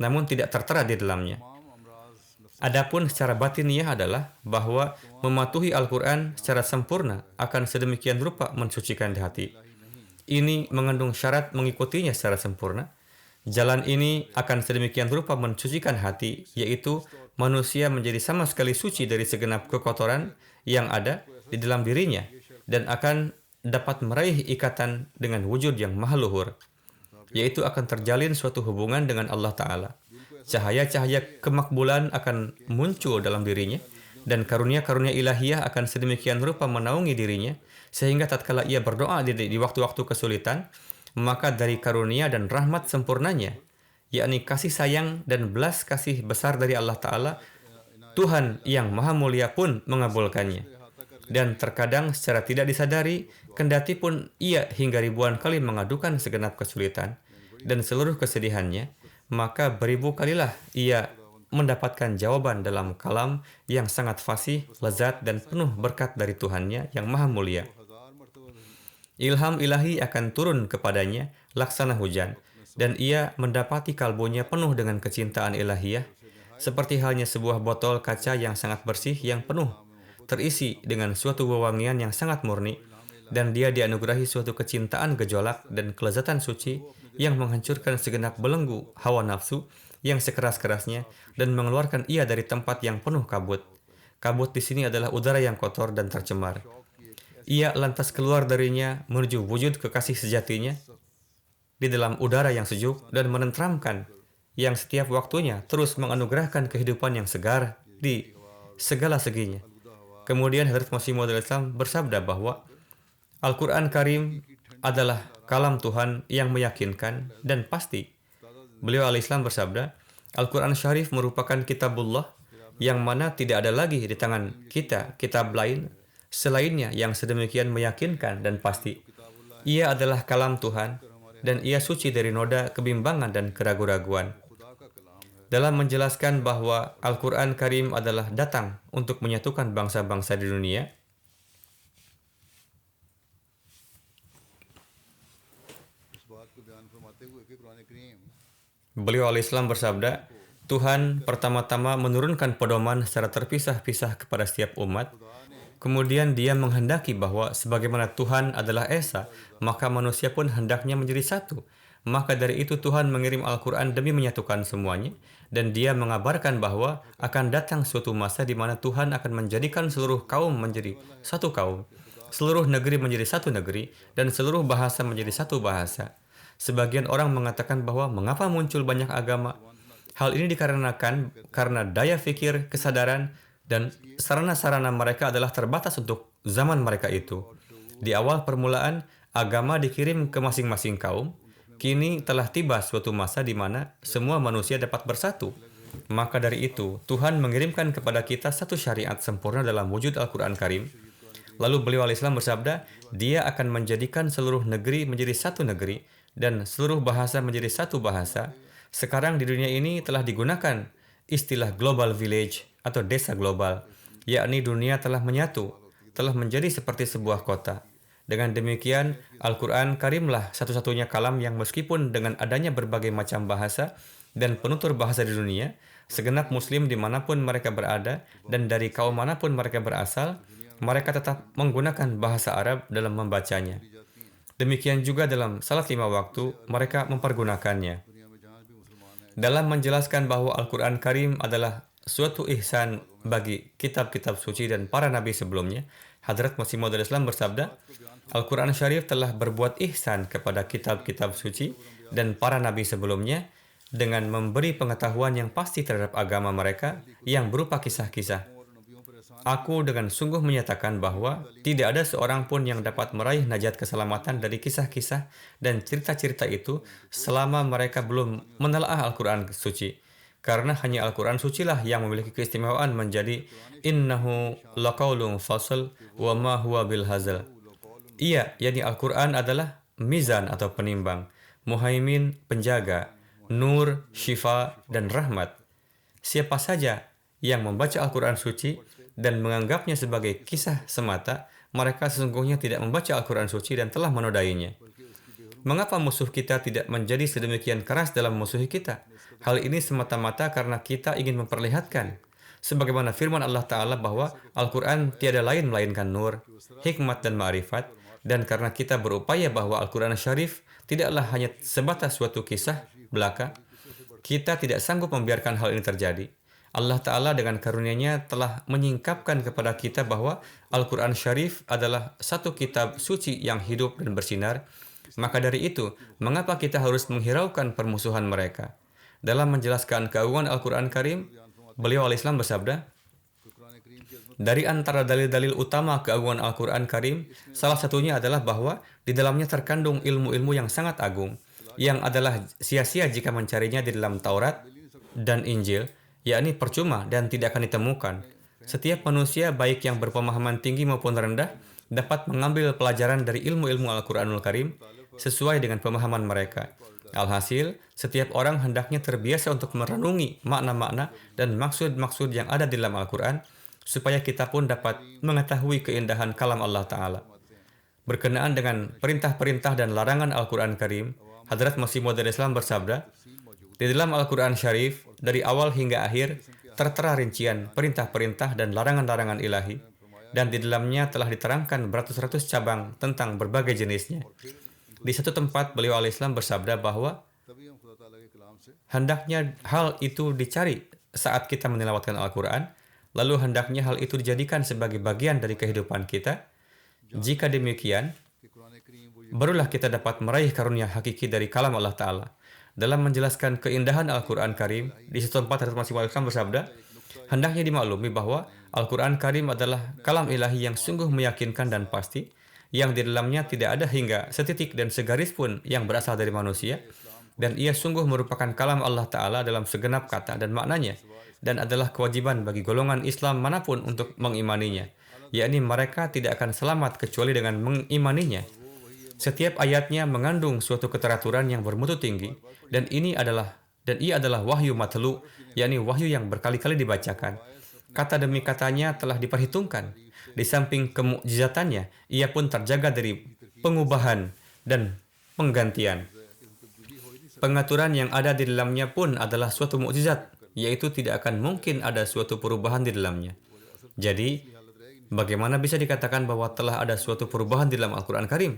namun tidak tertera di dalamnya. Adapun secara batiniah adalah bahwa mematuhi Al-Quran secara sempurna akan sedemikian rupa mensucikan di hati. Ini mengandung syarat mengikutinya secara sempurna. Jalan ini akan sedemikian rupa mensucikan hati, yaitu manusia menjadi sama sekali suci dari segenap kekotoran yang ada di dalam dirinya, dan akan dapat meraih ikatan dengan wujud yang maha luhur, yaitu akan terjalin suatu hubungan dengan Allah Ta'ala. Cahaya-cahaya kemakbulan akan muncul dalam dirinya, dan karunia-karunia ilahiyah akan sedemikian rupa menaungi dirinya, sehingga tatkala ia berdoa di waktu-waktu kesulitan, maka dari karunia dan rahmat sempurnanya, yakni kasih sayang dan belas kasih besar dari Allah Ta'ala, Tuhan yang Maha Mulia pun mengabulkannya. dan terkadang secara tidak disadari, kendati pun ia hingga ribuan kali mengadukan segenap kesulitan dan seluruh kesedihannya, maka beribu kalilah ia mendapatkan jawaban dalam kalam yang sangat fasih, lezat, dan penuh berkat dari Tuhannya yang Maha Mulia. Ilham ilahi akan turun kepadanya laksana hujan, dan ia mendapati kalbunya penuh dengan kecintaan ilahiyah, seperti halnya sebuah botol kaca yang sangat bersih yang penuh, terisi dengan suatu wewangian yang sangat murni, dan dia dianugerahi suatu kecintaan gejolak dan kelezatan suci yang menghancurkan segenap belenggu hawa nafsu yang sekeras-kerasnya dan mengeluarkan ia dari tempat yang penuh kabut. Kabut di sini adalah udara yang kotor dan tercemar. Ia lantas keluar darinya menuju wujud kekasih sejatinya di dalam udara yang sejuk dan menenteramkan, yang setiap waktunya terus menganugerahkan kehidupan yang segar di segala seginya. Kemudian Hadrat Masih Maud Islam bersabda bahwa Al-Quran Karim adalah kalam Tuhan yang meyakinkan dan pasti. Beliau al-Islam bersabda, Al-Quran Syarif merupakan kitabullah yang mana tidak ada lagi di tangan kita kitab lain selainnya yang sedemikian meyakinkan dan pasti. Ia adalah kalam Tuhan dan ia suci dari noda kebimbangan dan keraguan-raguan. Dalam menjelaskan bahwa Al-Quran Karim adalah datang untuk menyatukan bangsa-bangsa di dunia, beliau al-Islam bersabda, Tuhan pertama-tama menurunkan pedoman secara terpisah-pisah kepada setiap umat. Kemudian dia menghendaki bahwa sebagaimana Tuhan adalah Esa, maka manusia pun hendaknya menjadi satu. Maka dari itu Tuhan mengirim Al-Quran demi menyatukan semuanya. Dan dia mengabarkan bahwa akan datang suatu masa di mana Tuhan akan menjadikan seluruh kaum menjadi satu kaum, seluruh negeri menjadi satu negeri, dan seluruh bahasa menjadi satu bahasa. Sebagian orang mengatakan bahwa mengapa muncul banyak agama? Hal ini dikarenakan karena daya fikir, kesadaran, dan sarana-sarana mereka adalah terbatas untuk zaman mereka itu. Di awal permulaan, agama dikirim ke masing-masing kaum. Kini telah tiba suatu masa di mana semua manusia dapat bersatu. Maka dari itu, Tuhan mengirimkan kepada kita satu syariat sempurna dalam wujud Al-Quran Karim. Lalu beliau al-Islam bersabda, dia akan menjadikan seluruh negeri menjadi satu negeri, dan seluruh bahasa menjadi satu bahasa. Sekarang di dunia ini telah digunakan istilah global village atau desa global, yakni dunia telah menyatu, telah menjadi seperti sebuah kota. Dengan demikian, Al-Quran Karimlah satu-satunya kalam yang meskipun dengan adanya berbagai macam bahasa dan penutur bahasa di dunia, segenap muslim dimanapun mereka berada dan dari kaum manapun mereka berasal, mereka tetap menggunakan bahasa Arab dalam membacanya. Demikian juga dalam salat 5 waktu, mereka mempergunakannya. Dalam menjelaskan bahwa Al-Quran Karim adalah suatu ihsan bagi kitab-kitab suci dan para nabi sebelumnya, Hadrat Masih Maud Islam bersabda, Al-Quran Syarif telah berbuat ihsan kepada kitab-kitab suci dan para nabi sebelumnya dengan memberi pengetahuan yang pasti terhadap agama mereka yang berupa kisah-kisah. Aku dengan sungguh menyatakan bahwa tidak ada seorang pun yang dapat meraih najat keselamatan dari kisah-kisah dan cerita-cerita itu selama mereka belum menelaah Al-Quran suci. Karena hanya Al-Quran sucilah yang memiliki keistimewaan menjadi innahu laqaulun fasl wa ma huwa bil hazal. Ia, yakni Al-Quran adalah mizan atau penimbang, muhaimin, penjaga, nur, syifa, dan rahmat. Siapa saja yang membaca Al-Quran suci dan menganggapnya sebagai kisah semata, mereka sesungguhnya tidak membaca Al-Quran suci dan telah menodainya. Mengapa musuh kita tidak menjadi sedemikian keras dalam musuhi kita? Hal ini semata-mata karena kita ingin memperlihatkan, sebagaimana firman Allah Ta'ala bahwa Al-Quran tiada lain melainkan nur, hikmat, dan ma'rifat, dan karena kita berupaya bahwa Al-Quran Syarif tidaklah hanya sebatas suatu kisah belaka, kita tidak sanggup membiarkan hal ini terjadi. Allah Ta'ala dengan karunia-Nya telah menyingkapkan kepada kita bahwa Al-Quran Syarif adalah satu kitab suci yang hidup dan bersinar. Maka dari itu, mengapa kita harus menghiraukan permusuhan mereka? Dalam menjelaskan keagungan Al-Quran Karim, beliau al-Islam bersabda, dari antara dalil-dalil utama keagungan Al-Quran Karim, salah satunya adalah bahwa di dalamnya terkandung ilmu-ilmu yang sangat agung, yang adalah sia-sia jika mencarinya di dalam Taurat dan Injil, yakni percuma dan tidak akan ditemukan. Setiap manusia, baik yang berpemahaman tinggi maupun rendah, dapat mengambil pelajaran dari ilmu-ilmu Al-Quranul Karim sesuai dengan pemahaman mereka. Alhasil, setiap orang hendaknya terbiasa untuk merenungi makna-makna dan maksud-maksud yang ada di dalam Al-Quran, supaya kita pun dapat mengetahui keindahan kalam Allah Ta'ala. Berkenaan dengan perintah-perintah dan larangan Al-Quran Karim, Hadrat Masih Maud Islam bersabda, di dalam Al-Quran Syarif, dari awal hingga akhir, tertera rincian perintah-perintah dan larangan-larangan ilahi, dan di dalamnya telah diterangkan beratus-ratus cabang tentang berbagai jenisnya. Di satu tempat, beliau al-Islam bersabda bahwa hendaknya hal itu dicari saat kita menilawatkan Al-Quran, lalu hendaknya hal itu dijadikan sebagai bagian dari kehidupan kita. Jika demikian, barulah kita dapat meraih karunia hakiki dari kalam Allah Ta'ala. Dalam menjelaskan keindahan Al-Quran Karim, di satu tempat Hadrat Masih Maud Islam bersabda, hendaknya dimaklumi bahwa Al-Quran Karim adalah kalam ilahi yang sungguh meyakinkan dan pasti, yang di dalamnya tidak ada hingga setitik dan segaris pun yang berasal dari manusia, dan ia sungguh merupakan kalam Allah Ta'ala dalam segenap kata dan maknanya, dan adalah kewajiban bagi golongan Islam manapun untuk mengimaninya, yakni mereka tidak akan selamat kecuali dengan mengimaninya. Setiap ayatnya mengandung suatu keteraturan yang bermutu tinggi, dan ia adalah wahyu matlu, yakni wahyu yang berkali-kali dibacakan. Kata demi katanya telah diperhitungkan. Di samping kemukjizatannya, ia pun terjaga dari pengubahan dan penggantian. Pengaturan yang ada di dalamnya pun adalah suatu mukjizat, yaitu tidak akan mungkin ada suatu perubahan di dalamnya. Jadi, bagaimana bisa dikatakan bahwa telah ada suatu perubahan di dalam Al-Quran Karim?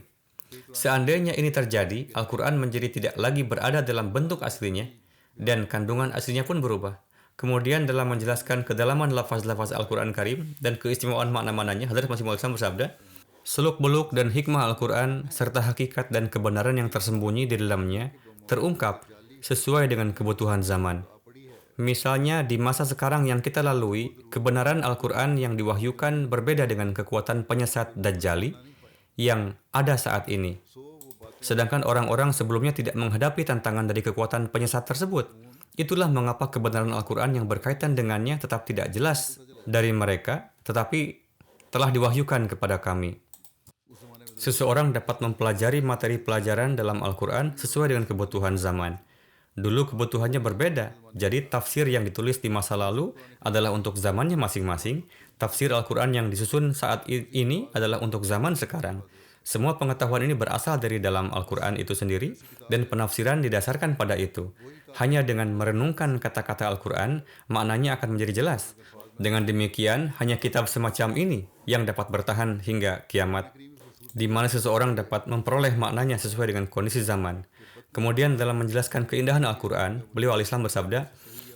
Seandainya ini terjadi, Al-Quran menjadi tidak lagi berada dalam bentuk aslinya, dan kandungan aslinya pun berubah. Kemudian dalam menjelaskan kedalaman lafaz-lafaz Al-Quran Karim dan keistimewaan makna-maknanya, Hadrat Masih Maud Islam bersabda, seluk-beluk dan hikmah Al-Quran serta hakikat dan kebenaran yang tersembunyi di dalamnya terungkap sesuai dengan kebutuhan zaman. Misalnya di masa sekarang yang kita lalui, kebenaran Al-Quran yang diwahyukan berbeda dengan kekuatan penyesat Dajjali yang ada saat ini. Sedangkan orang-orang sebelumnya tidak menghadapi tantangan dari kekuatan penyesat tersebut. Itulah mengapa kebenaran Al-Quran yang berkaitan dengannya tetap tidak jelas dari mereka, tetapi telah diwahyukan kepada kami. Seseorang dapat mempelajari materi pelajaran dalam Al-Quran sesuai dengan kebutuhan zaman. Dulu kebutuhannya berbeda, jadi tafsir yang ditulis di masa lalu adalah untuk zamannya masing-masing. Tafsir Al-Quran yang disusun saat ini adalah untuk zaman sekarang. Semua pengetahuan ini berasal dari dalam Al-Quran itu sendiri, dan penafsiran didasarkan pada itu. Hanya dengan merenungkan kata-kata Al-Quran, maknanya akan menjadi jelas. Dengan demikian, hanya kitab semacam ini yang dapat bertahan hingga kiamat, di mana seseorang dapat memperoleh maknanya sesuai dengan kondisi zaman. Kemudian dalam menjelaskan keindahan Al-Quran, beliau al-Islam bersabda,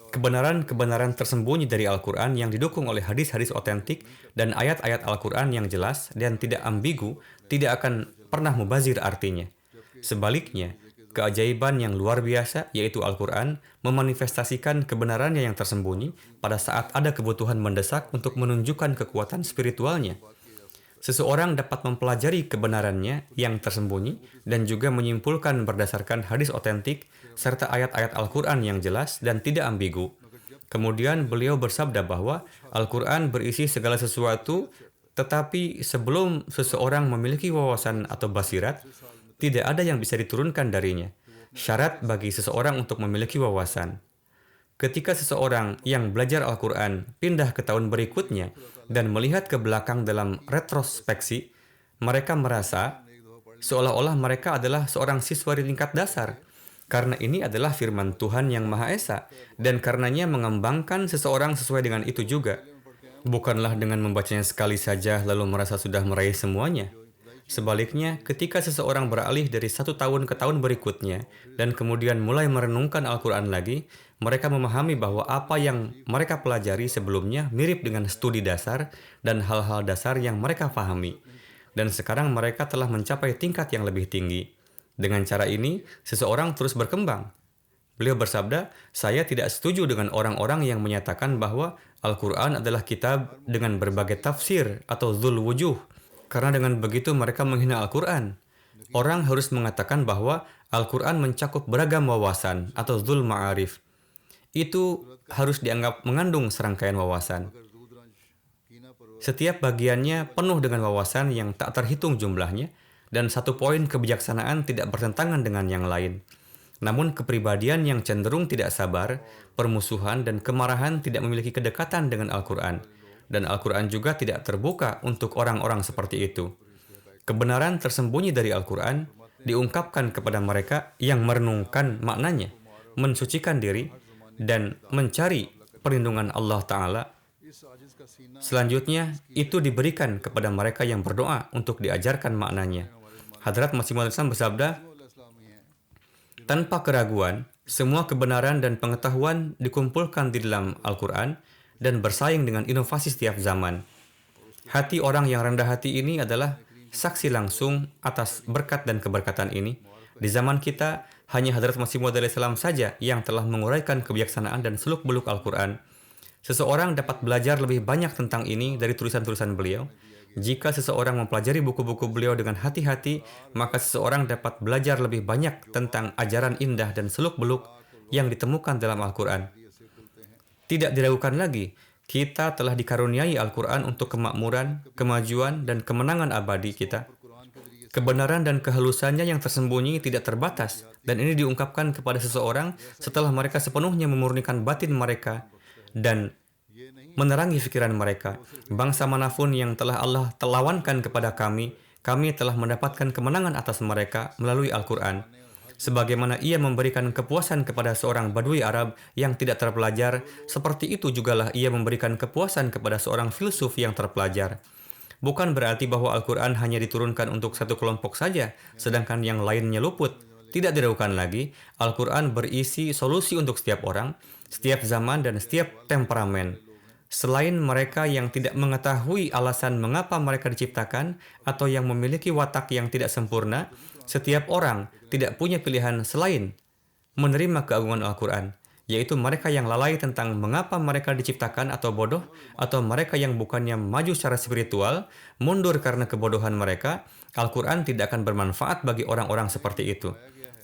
kebenaran-kebenaran tersembunyi dari Al-Quran yang didukung oleh hadis-hadis otentik dan ayat-ayat Al-Quran yang jelas dan tidak ambigu tidak akan pernah mubazir artinya. Sebaliknya, keajaiban yang luar biasa, yaitu Al-Quran, memanifestasikan kebenarannya yang tersembunyi pada saat ada kebutuhan mendesak untuk menunjukkan kekuatan spiritualnya. Seseorang dapat mempelajari kebenarannya yang tersembunyi dan juga menyimpulkan berdasarkan hadis otentik serta ayat-ayat Al-Quran yang jelas dan tidak ambigu. Kemudian beliau bersabda bahwa Al-Quran berisi segala sesuatu, tetapi sebelum seseorang memiliki wawasan atau basirat, tidak ada yang bisa diturunkan darinya. Syarat bagi seseorang untuk memiliki wawasan. Ketika seseorang yang belajar Al-Quran pindah ke tahun berikutnya dan melihat ke belakang dalam retrospeksi, mereka merasa seolah-olah mereka adalah seorang siswa di tingkat dasar. Karena ini adalah firman Tuhan yang Maha Esa, dan karenanya mengembangkan seseorang sesuai dengan itu juga. Bukanlah dengan membacanya sekali saja lalu merasa sudah meraih semuanya. Sebaliknya, ketika seseorang beralih dari satu tahun ke tahun berikutnya dan kemudian mulai merenungkan Al-Quran lagi, mereka memahami bahwa apa yang mereka pelajari sebelumnya mirip dengan studi dasar dan hal-hal dasar yang mereka pahami. Dan sekarang mereka telah mencapai tingkat yang lebih tinggi. Dengan cara ini, seseorang terus berkembang. Beliau bersabda, saya tidak setuju dengan orang-orang yang menyatakan bahwa Al-Quran adalah kitab dengan berbagai tafsir atau dzul wujuh. Karena dengan begitu mereka menghina Al-Quran. Orang harus mengatakan bahwa Al-Quran mencakup beragam wawasan atau dzul ma'arif. Itu harus dianggap mengandung serangkaian wawasan. Setiap bagiannya penuh dengan wawasan yang tak terhitung jumlahnya, dan satu poin kebijaksanaan tidak bertentangan dengan yang lain. Namun kepribadian yang cenderung tidak sabar, permusuhan, dan kemarahan tidak memiliki kedekatan dengan Al-Quran. Dan Al-Quran juga tidak terbuka untuk orang-orang seperti itu. Kebenaran tersembunyi dari Al-Quran diungkapkan kepada mereka yang merenungkan maknanya, mensucikan diri, dan mencari perlindungan Allah Ta'ala. Selanjutnya, itu diberikan kepada mereka yang berdoa untuk diajarkan maknanya. Hadrat Masih Maud Islam bersabda, tanpa keraguan, semua kebenaran dan pengetahuan dikumpulkan di dalam Al-Quran dan bersaing dengan inovasi setiap zaman. Hati orang yang rendah hati ini adalah saksi langsung atas berkat dan keberkatan ini. Di zaman kita, hanya Hadrat Masih Maud Islam saja yang telah menguraikan kebijaksanaan dan seluk-beluk Al-Quran. Seseorang dapat belajar lebih banyak tentang ini dari tulisan-tulisan beliau. Jika seseorang mempelajari buku-buku beliau dengan hati-hati, maka seseorang dapat belajar lebih banyak tentang ajaran indah dan seluk-beluk yang ditemukan dalam Al-Quran. Tidak diragukan lagi, kita telah dikaruniai Al-Quran untuk kemakmuran, kemajuan, dan kemenangan abadi kita. Kebenaran dan kehalusannya yang tersembunyi tidak terbatas, dan ini diungkapkan kepada seseorang setelah mereka sepenuhnya memurnikan batin mereka dan menerangi fikiran mereka. Bangsa manapun yang telah Allah lawankan kepada kami telah mendapatkan kemenangan atas mereka melalui Al-Quran. Sebagaimana ia memberikan kepuasan kepada seorang Badui Arab yang tidak terpelajar, seperti itu jugalah ia memberikan kepuasan kepada seorang filsuf yang terpelajar. Bukan berarti bahwa Al-Quran hanya diturunkan untuk satu kelompok saja, sedangkan yang lainnya luput. Tidak diragukan lagi, Al-Quran berisi solusi untuk setiap orang, setiap zaman, dan setiap temperamen. Selain mereka yang tidak mengetahui alasan mengapa mereka diciptakan atau yang memiliki watak yang tidak sempurna, setiap orang tidak punya pilihan selain menerima keagungan Al-Quran, yaitu mereka yang lalai tentang mengapa mereka diciptakan atau bodoh, atau mereka yang bukannya maju secara spiritual, mundur karena kebodohan mereka. Al-Quran tidak akan bermanfaat bagi orang-orang seperti itu.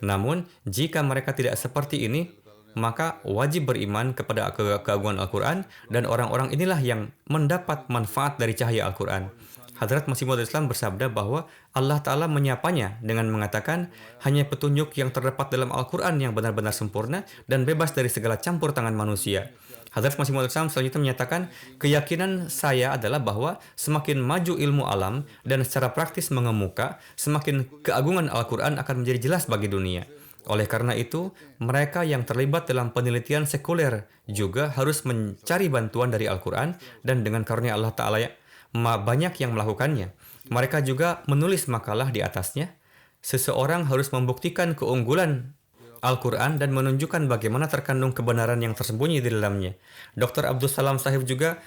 Namun, jika mereka tidak seperti ini, maka wajib beriman kepada keagungan Al-Quran, dan orang-orang inilah yang mendapat manfaat dari cahaya Al-Quran. Hadrat Masih Maud Islam bersabda bahwa Allah Ta'ala menyapanya dengan mengatakan, hanya petunjuk yang terdapat dalam Al-Quran yang benar-benar sempurna dan bebas dari segala campur tangan manusia. Hadrat Masih Maud Islam selanjutnya menyatakan, keyakinan saya adalah bahwa semakin maju ilmu alam dan secara praktis mengemuka, semakin keagungan Al-Quran akan menjadi jelas bagi dunia. Oleh karena itu, mereka yang terlibat dalam penelitian sekuler juga harus mencari bantuan dari Al-Quran, dan dengan karunia Allah Ta'ala banyak yang melakukannya. Mereka juga menulis makalah di atasnya. Seseorang harus membuktikan keunggulan Al-Quran dan menunjukkan bagaimana terkandung kebenaran yang tersembunyi di dalamnya. Dr. Abdul Salam Sahib juga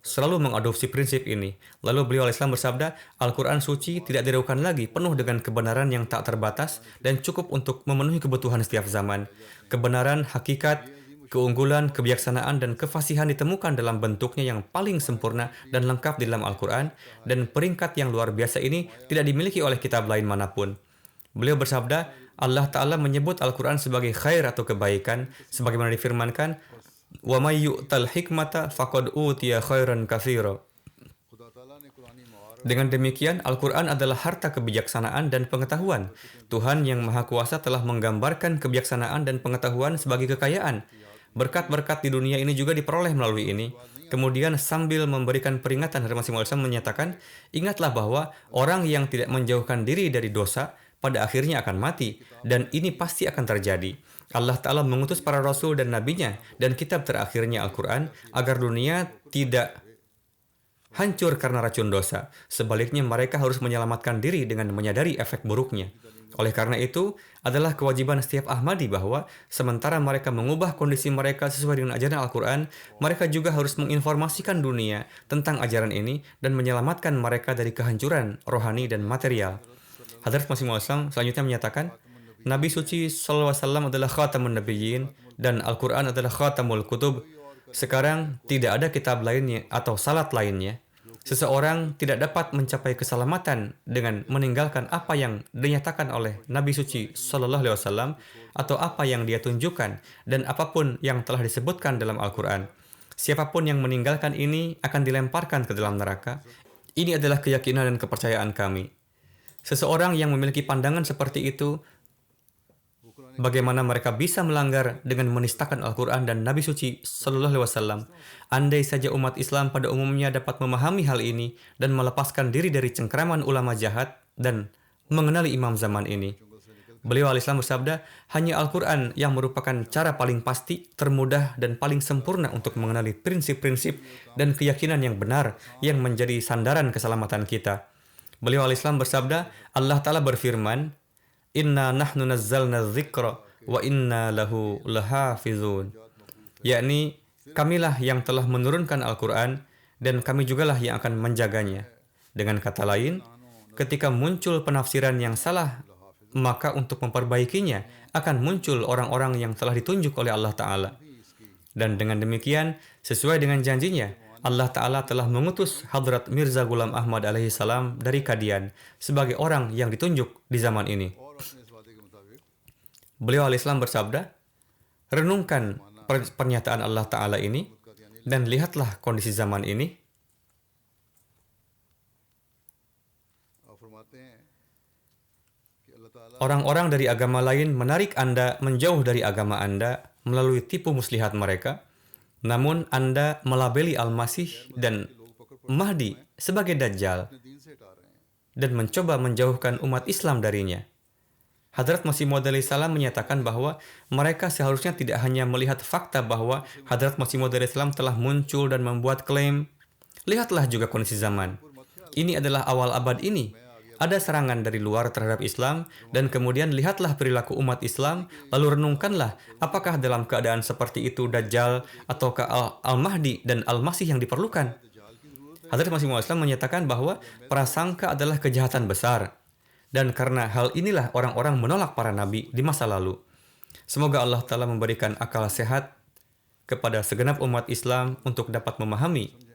selalu mengadopsi prinsip ini. Lalu beliau Islam bersabda, Al-Quran suci tidak diragukan lagi, penuh dengan kebenaran yang tak terbatas dan cukup untuk memenuhi kebutuhan setiap zaman. Kebenaran, hakikat, keunggulan, kebijaksanaan, dan kefasihan ditemukan dalam bentuknya yang paling sempurna dan lengkap di dalam Al-Quran, dan peringkat yang luar biasa ini tidak dimiliki oleh kitab lain manapun. Beliau bersabda, Allah Ta'ala menyebut Al-Quran sebagai khair atau kebaikan, sebagaimana difirmankan, wa may yu'tal hikmata faqad utiya khairan katsira. Dengan demikian, Al-Quran adalah harta kebijaksanaan dan pengetahuan. Tuhan yang Maha Kuasa telah menggambarkan kebijaksanaan dan pengetahuan sebagai kekayaan. Berkat-berkat di dunia ini juga diperoleh melalui ini. Kemudian sambil memberikan peringatan, Hadrat Masih Maud menyatakan, ingatlah bahwa orang yang tidak menjauhkan diri dari dosa pada akhirnya akan mati, dan ini pasti akan terjadi. Allah Ta'ala mengutus para rasul dan nabinya dan kitab terakhirnya Al-Quran agar dunia tidak hancur karena racun dosa. Sebaliknya mereka harus menyelamatkan diri dengan menyadari efek buruknya. Oleh karena itu, adalah kewajiban setiap Ahmadi bahwa sementara mereka mengubah kondisi mereka sesuai dengan ajaran Al-Quran, mereka juga harus menginformasikan dunia tentang ajaran ini dan menyelamatkan mereka dari kehancuran rohani dan material. Hadrat Masih Maud selanjutnya menyatakan, Nabi suci SAW adalah khatamun nabiyyin dan Al-Quran adalah khatamul kutub. Sekarang tidak ada kitab lainnya atau salat lainnya. Seseorang tidak dapat mencapai keselamatan dengan meninggalkan apa yang dinyatakan oleh Nabi suci SAW atau apa yang dia tunjukkan dan apapun yang telah disebutkan dalam Al-Quran. siapapun yang meninggalkan ini akan dilemparkan ke dalam neraka. Ini adalah keyakinan dan kepercayaan kami. Seseorang yang memiliki pandangan seperti itu, bagaimana mereka bisa melanggar dengan menistakan Al-Quran dan Nabi Suci Sallallahu Alaihi Wasallam? Andai saja umat Islam pada umumnya dapat memahami hal ini dan melepaskan diri dari cengkraman ulama jahat dan mengenali imam zaman ini. Beliau al-Islam bersabda, hanya Al-Quran yang merupakan cara paling pasti, termudah, dan paling sempurna untuk mengenali prinsip-prinsip dan keyakinan yang benar yang menjadi sandaran keselamatan kita. Beliau al-Islam bersabda, Allah Ta'ala berfirman, Inna nahnu nazzalna dzikra wa inna lahu lahafizun. Yakni, kamilah yang telah menurunkan Al-Quran dan kami jugalah yang akan menjaganya. Dengan kata lain, ketika muncul penafsiran yang salah, maka untuk memperbaikinya akan muncul orang-orang yang telah ditunjuk oleh Allah Ta'ala. Dan dengan demikian, sesuai dengan janjinya, Allah Ta'ala telah mengutus Hadrat Mirza Ghulam Ahmad alaihi salam dari Qadian sebagai orang yang ditunjuk di zaman ini. Beliau al-Islam bersabda, renungkan pernyataan Allah Ta'ala ini dan lihatlah kondisi zaman ini. Orang-orang dari agama lain menarik Anda menjauh dari agama Anda melalui tipu muslihat mereka. Namun Anda melabeli Al-Masih dan Mahdi sebagai Dajjal dan mencoba menjauhkan umat Islam darinya. Hadrat Masih Maud alaihi salam menyatakan bahwa mereka seharusnya tidak hanya melihat fakta bahwa Hadrat Masih Maud alaihi salam telah muncul dan membuat klaim. Lihatlah juga kondisi zaman. Ini adalah awal abad ini. Ada serangan dari luar terhadap Islam, dan kemudian lihatlah perilaku umat Islam, lalu renungkanlah apakah dalam keadaan seperti itu Dajjal ataukah Al-Mahdi dan Al-Masih yang diperlukan. Hadrat Masih Maud Islam menyatakan bahwa prasangka adalah kejahatan besar, dan karena hal inilah orang-orang menolak para nabi di masa lalu. Semoga Allah Ta'ala memberikan akal sehat kepada segenap umat Islam untuk dapat memahami.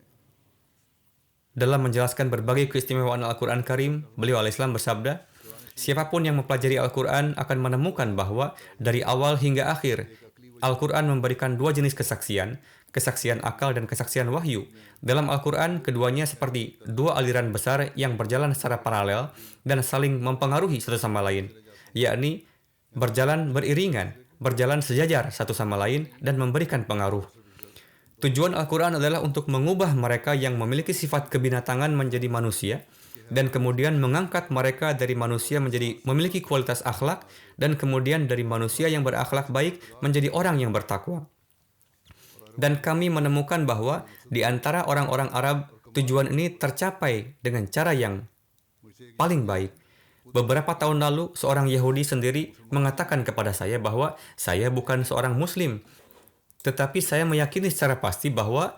Dalam menjelaskan berbagai keistimewaan Al-Quran Karim, beliau al-Islam bersabda, siapapun yang mempelajari Al-Quran akan menemukan bahwa dari awal hingga akhir, Al-Quran memberikan dua jenis kesaksian, kesaksian akal dan kesaksian wahyu. Dalam Al-Quran, keduanya seperti dua aliran besar yang berjalan secara paralel dan saling mempengaruhi satu sama lain, yakni berjalan beriringan, berjalan sejajar satu sama lain, dan memberikan pengaruh. Tujuan Al-Quran adalah untuk mengubah mereka yang memiliki sifat kebinatangan menjadi manusia, dan kemudian mengangkat mereka dari manusia menjadi memiliki kualitas akhlak, dan kemudian dari manusia yang berakhlak baik menjadi orang yang bertakwa. Dan kami menemukan bahwa di antara orang-orang Arab, tujuan ini tercapai dengan cara yang paling baik. Beberapa tahun lalu, seorang Yahudi sendiri mengatakan kepada saya bahwa saya bukan seorang Muslim, tetapi saya meyakini secara pasti bahwa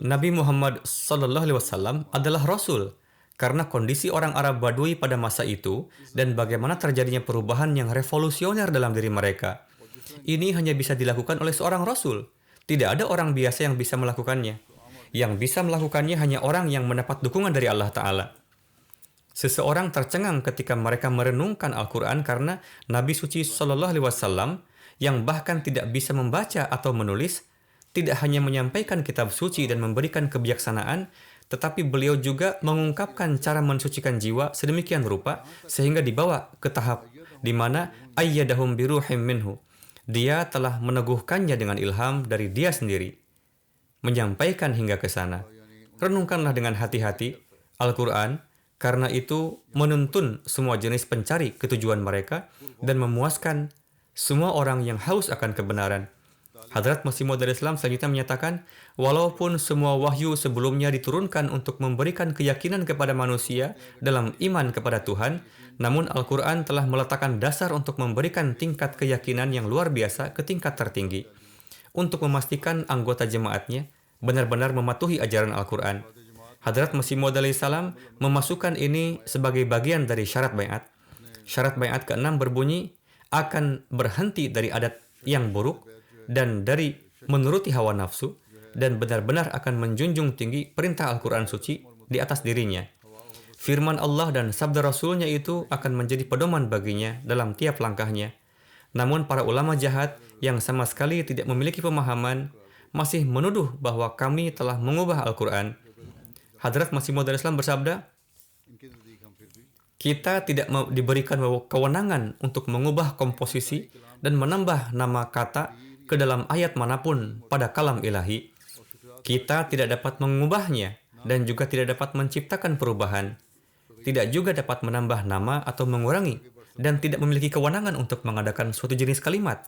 Nabi Muhammad SAW adalah Rasul, karena kondisi orang Arab Badui pada masa itu dan bagaimana terjadinya perubahan yang revolusioner dalam diri mereka. Ini hanya bisa dilakukan oleh seorang Rasul. Tidak ada orang biasa yang bisa melakukannya. Yang bisa melakukannya hanya orang yang mendapat dukungan dari Allah Ta'ala. Seseorang tercengang ketika mereka merenungkan Al-Quran karena Nabi Suci SAW yang bahkan tidak bisa membaca atau menulis, tidak hanya menyampaikan kitab suci dan memberikan kebijaksanaan, tetapi beliau juga mengungkapkan cara mensucikan jiwa sedemikian rupa sehingga dibawa ke tahap di mana ayyadahum biruhim minhu. Dia telah meneguhkannya dengan ilham dari dia sendiri, menyampaikan hingga ke sana. Renungkanlah dengan hati-hati Al-Quran, karena itu menuntun semua jenis pencari ketujuan mereka dan memuaskan semua orang yang haus akan kebenaran. Hadrat Masih Maud Islam selanjutnya menyatakan, walaupun semua wahyu sebelumnya diturunkan untuk memberikan keyakinan kepada manusia dalam iman kepada Tuhan, namun Al-Quran telah meletakkan dasar untuk memberikan tingkat keyakinan yang luar biasa ke tingkat tertinggi, untuk memastikan anggota jemaatnya benar-benar mematuhi ajaran Al-Quran. Hadrat Masih Maud Islam memasukkan ini sebagai bagian dari syarat baiat. Syarat baiat ke-6 berbunyi, akan berhenti dari adat yang buruk dan dari menuruti hawa nafsu, dan benar-benar akan menjunjung tinggi perintah Al-Quran suci di atas dirinya. Firman Allah dan sabda Rasulnya itu akan menjadi pedoman baginya dalam tiap langkahnya. Namun para ulama jahat yang sama sekali tidak memiliki pemahaman, masih menuduh bahwa kami telah mengubah Al-Quran. Hadrat Masih Maud Islam bersabda, kita tidak diberikan kewenangan untuk mengubah komposisi dan menambah nama kata ke dalam ayat manapun pada kalam ilahi. Kita tidak dapat mengubahnya dan juga tidak dapat menciptakan perubahan. Tidak juga dapat menambah nama atau mengurangi dan tidak memiliki kewenangan untuk mengadakan suatu jenis kalimat.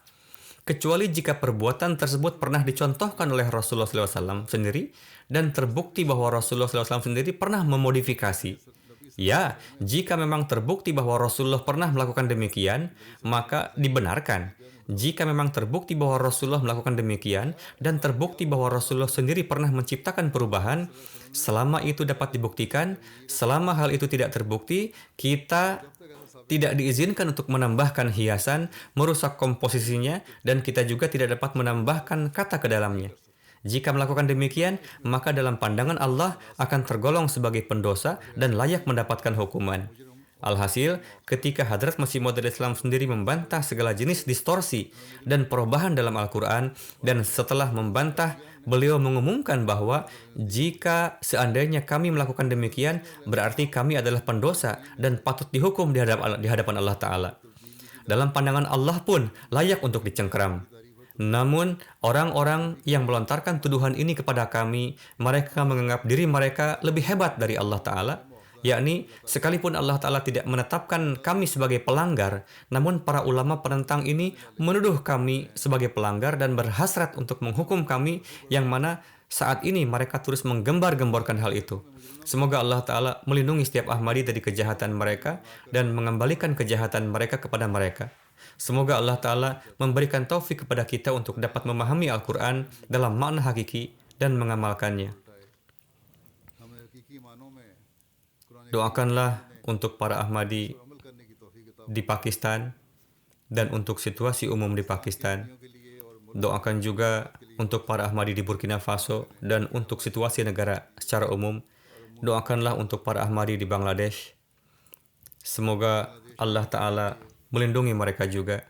Kecuali jika perbuatan tersebut pernah dicontohkan oleh Rasulullah SAW sendiri dan terbukti bahwa Rasulullah SAW sendiri pernah memodifikasi. Ya, jika memang terbukti bahwa Rasulullah pernah melakukan demikian, maka dibenarkan. Jika memang terbukti bahwa Rasulullah melakukan demikian dan terbukti bahwa Rasulullah sendiri pernah menciptakan perubahan, selama itu dapat dibuktikan, selama hal itu tidak terbukti, kita tidak diizinkan untuk menambahkan hiasan, merusak komposisinya, dan kita juga tidak dapat menambahkan kata ke dalamnya. Jika melakukan demikian, maka dalam pandangan Allah akan tergolong sebagai pendosa dan layak mendapatkan hukuman. Alhasil, ketika Hadrat Masih Maud Islam sendiri membantah segala jenis distorsi dan perubahan dalam Al-Quran, dan setelah membantah, beliau mengumumkan bahwa jika seandainya kami melakukan demikian, berarti kami adalah pendosa dan patut dihukum di hadapan Allah Ta'ala. Dalam pandangan Allah pun layak untuk dicengkeram. Namun, orang-orang yang melontarkan tuduhan ini kepada kami, mereka menganggap diri mereka lebih hebat dari Allah Ta'ala, yakni sekalipun Allah Ta'ala tidak menetapkan kami sebagai pelanggar, namun para ulama penentang ini menuduh kami sebagai pelanggar dan berhasrat untuk menghukum kami, yang mana saat ini mereka terus menggembar-gemborkan hal itu. Semoga Allah Ta'ala melindungi setiap Ahmadi dari kejahatan mereka dan mengembalikan kejahatan mereka kepada mereka. Semoga Allah Ta'ala memberikan taufik kepada kita untuk dapat memahami Al-Quran dalam makna hakiki dan mengamalkannya. Doakanlah untuk para Ahmadi di Pakistan dan untuk situasi umum di Pakistan. Doakan juga untuk para Ahmadi di Burkina Faso dan untuk situasi negara secara umum. Doakanlah untuk para Ahmadi di Bangladesh. Semoga Allah Ta'ala melindungi mereka juga.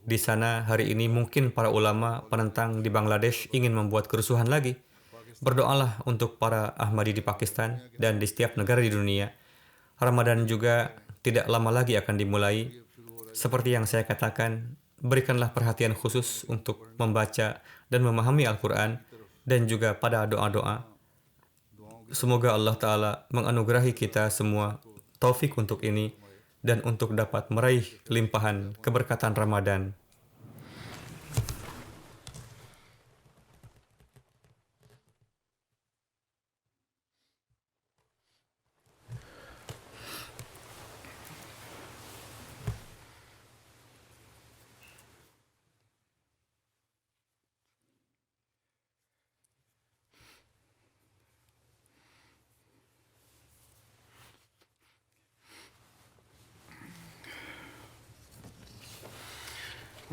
Di sana hari ini mungkin para ulama penentang di Bangladesh ingin membuat kerusuhan lagi. Berdoalah untuk para Ahmadi di Pakistan dan di setiap negara di dunia. Ramadan juga tidak lama lagi akan dimulai. Seperti yang saya katakan, berikanlah perhatian khusus untuk membaca dan memahami Al-Quran dan juga pada doa-doa. Semoga Allah Ta'ala menganugerahi kita semua taufik untuk ini dan untuk dapat meraih limpahan keberkatan Ramadan.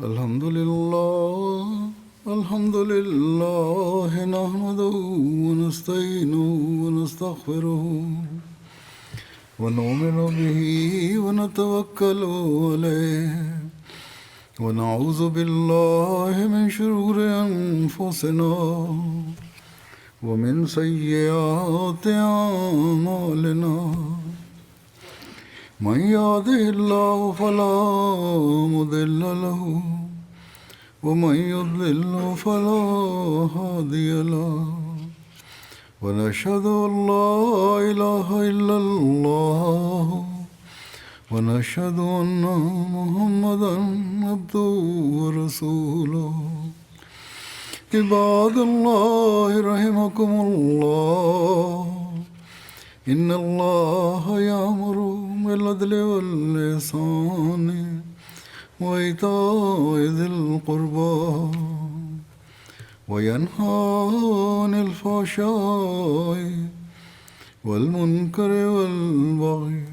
الحمد لله نحمده ونستعينه ونستغفره ونؤمن به ونتوكل عليه ونعوذ بالله من شرور أنفسنا ومن سيئات أعمالنا من يهده الله فلا مضل له ومن يضلل فلا هادي له ونشهد أن لا إله إلا الله ونشهد أن محمدا عبده ورسوله عباد الله رحمكم الله إن الله يأمر بالعدل والإحسان وإيتاء ذي القربى وينهى عن الفحشاء والمنكر والبغي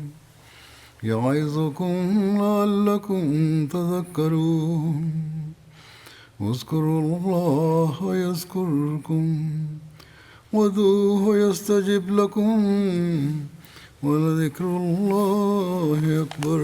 يعظكم لعلكم تذكرون اذكروا الله يذكركم وادعوه يستجب لكم ولذكر الله أكبر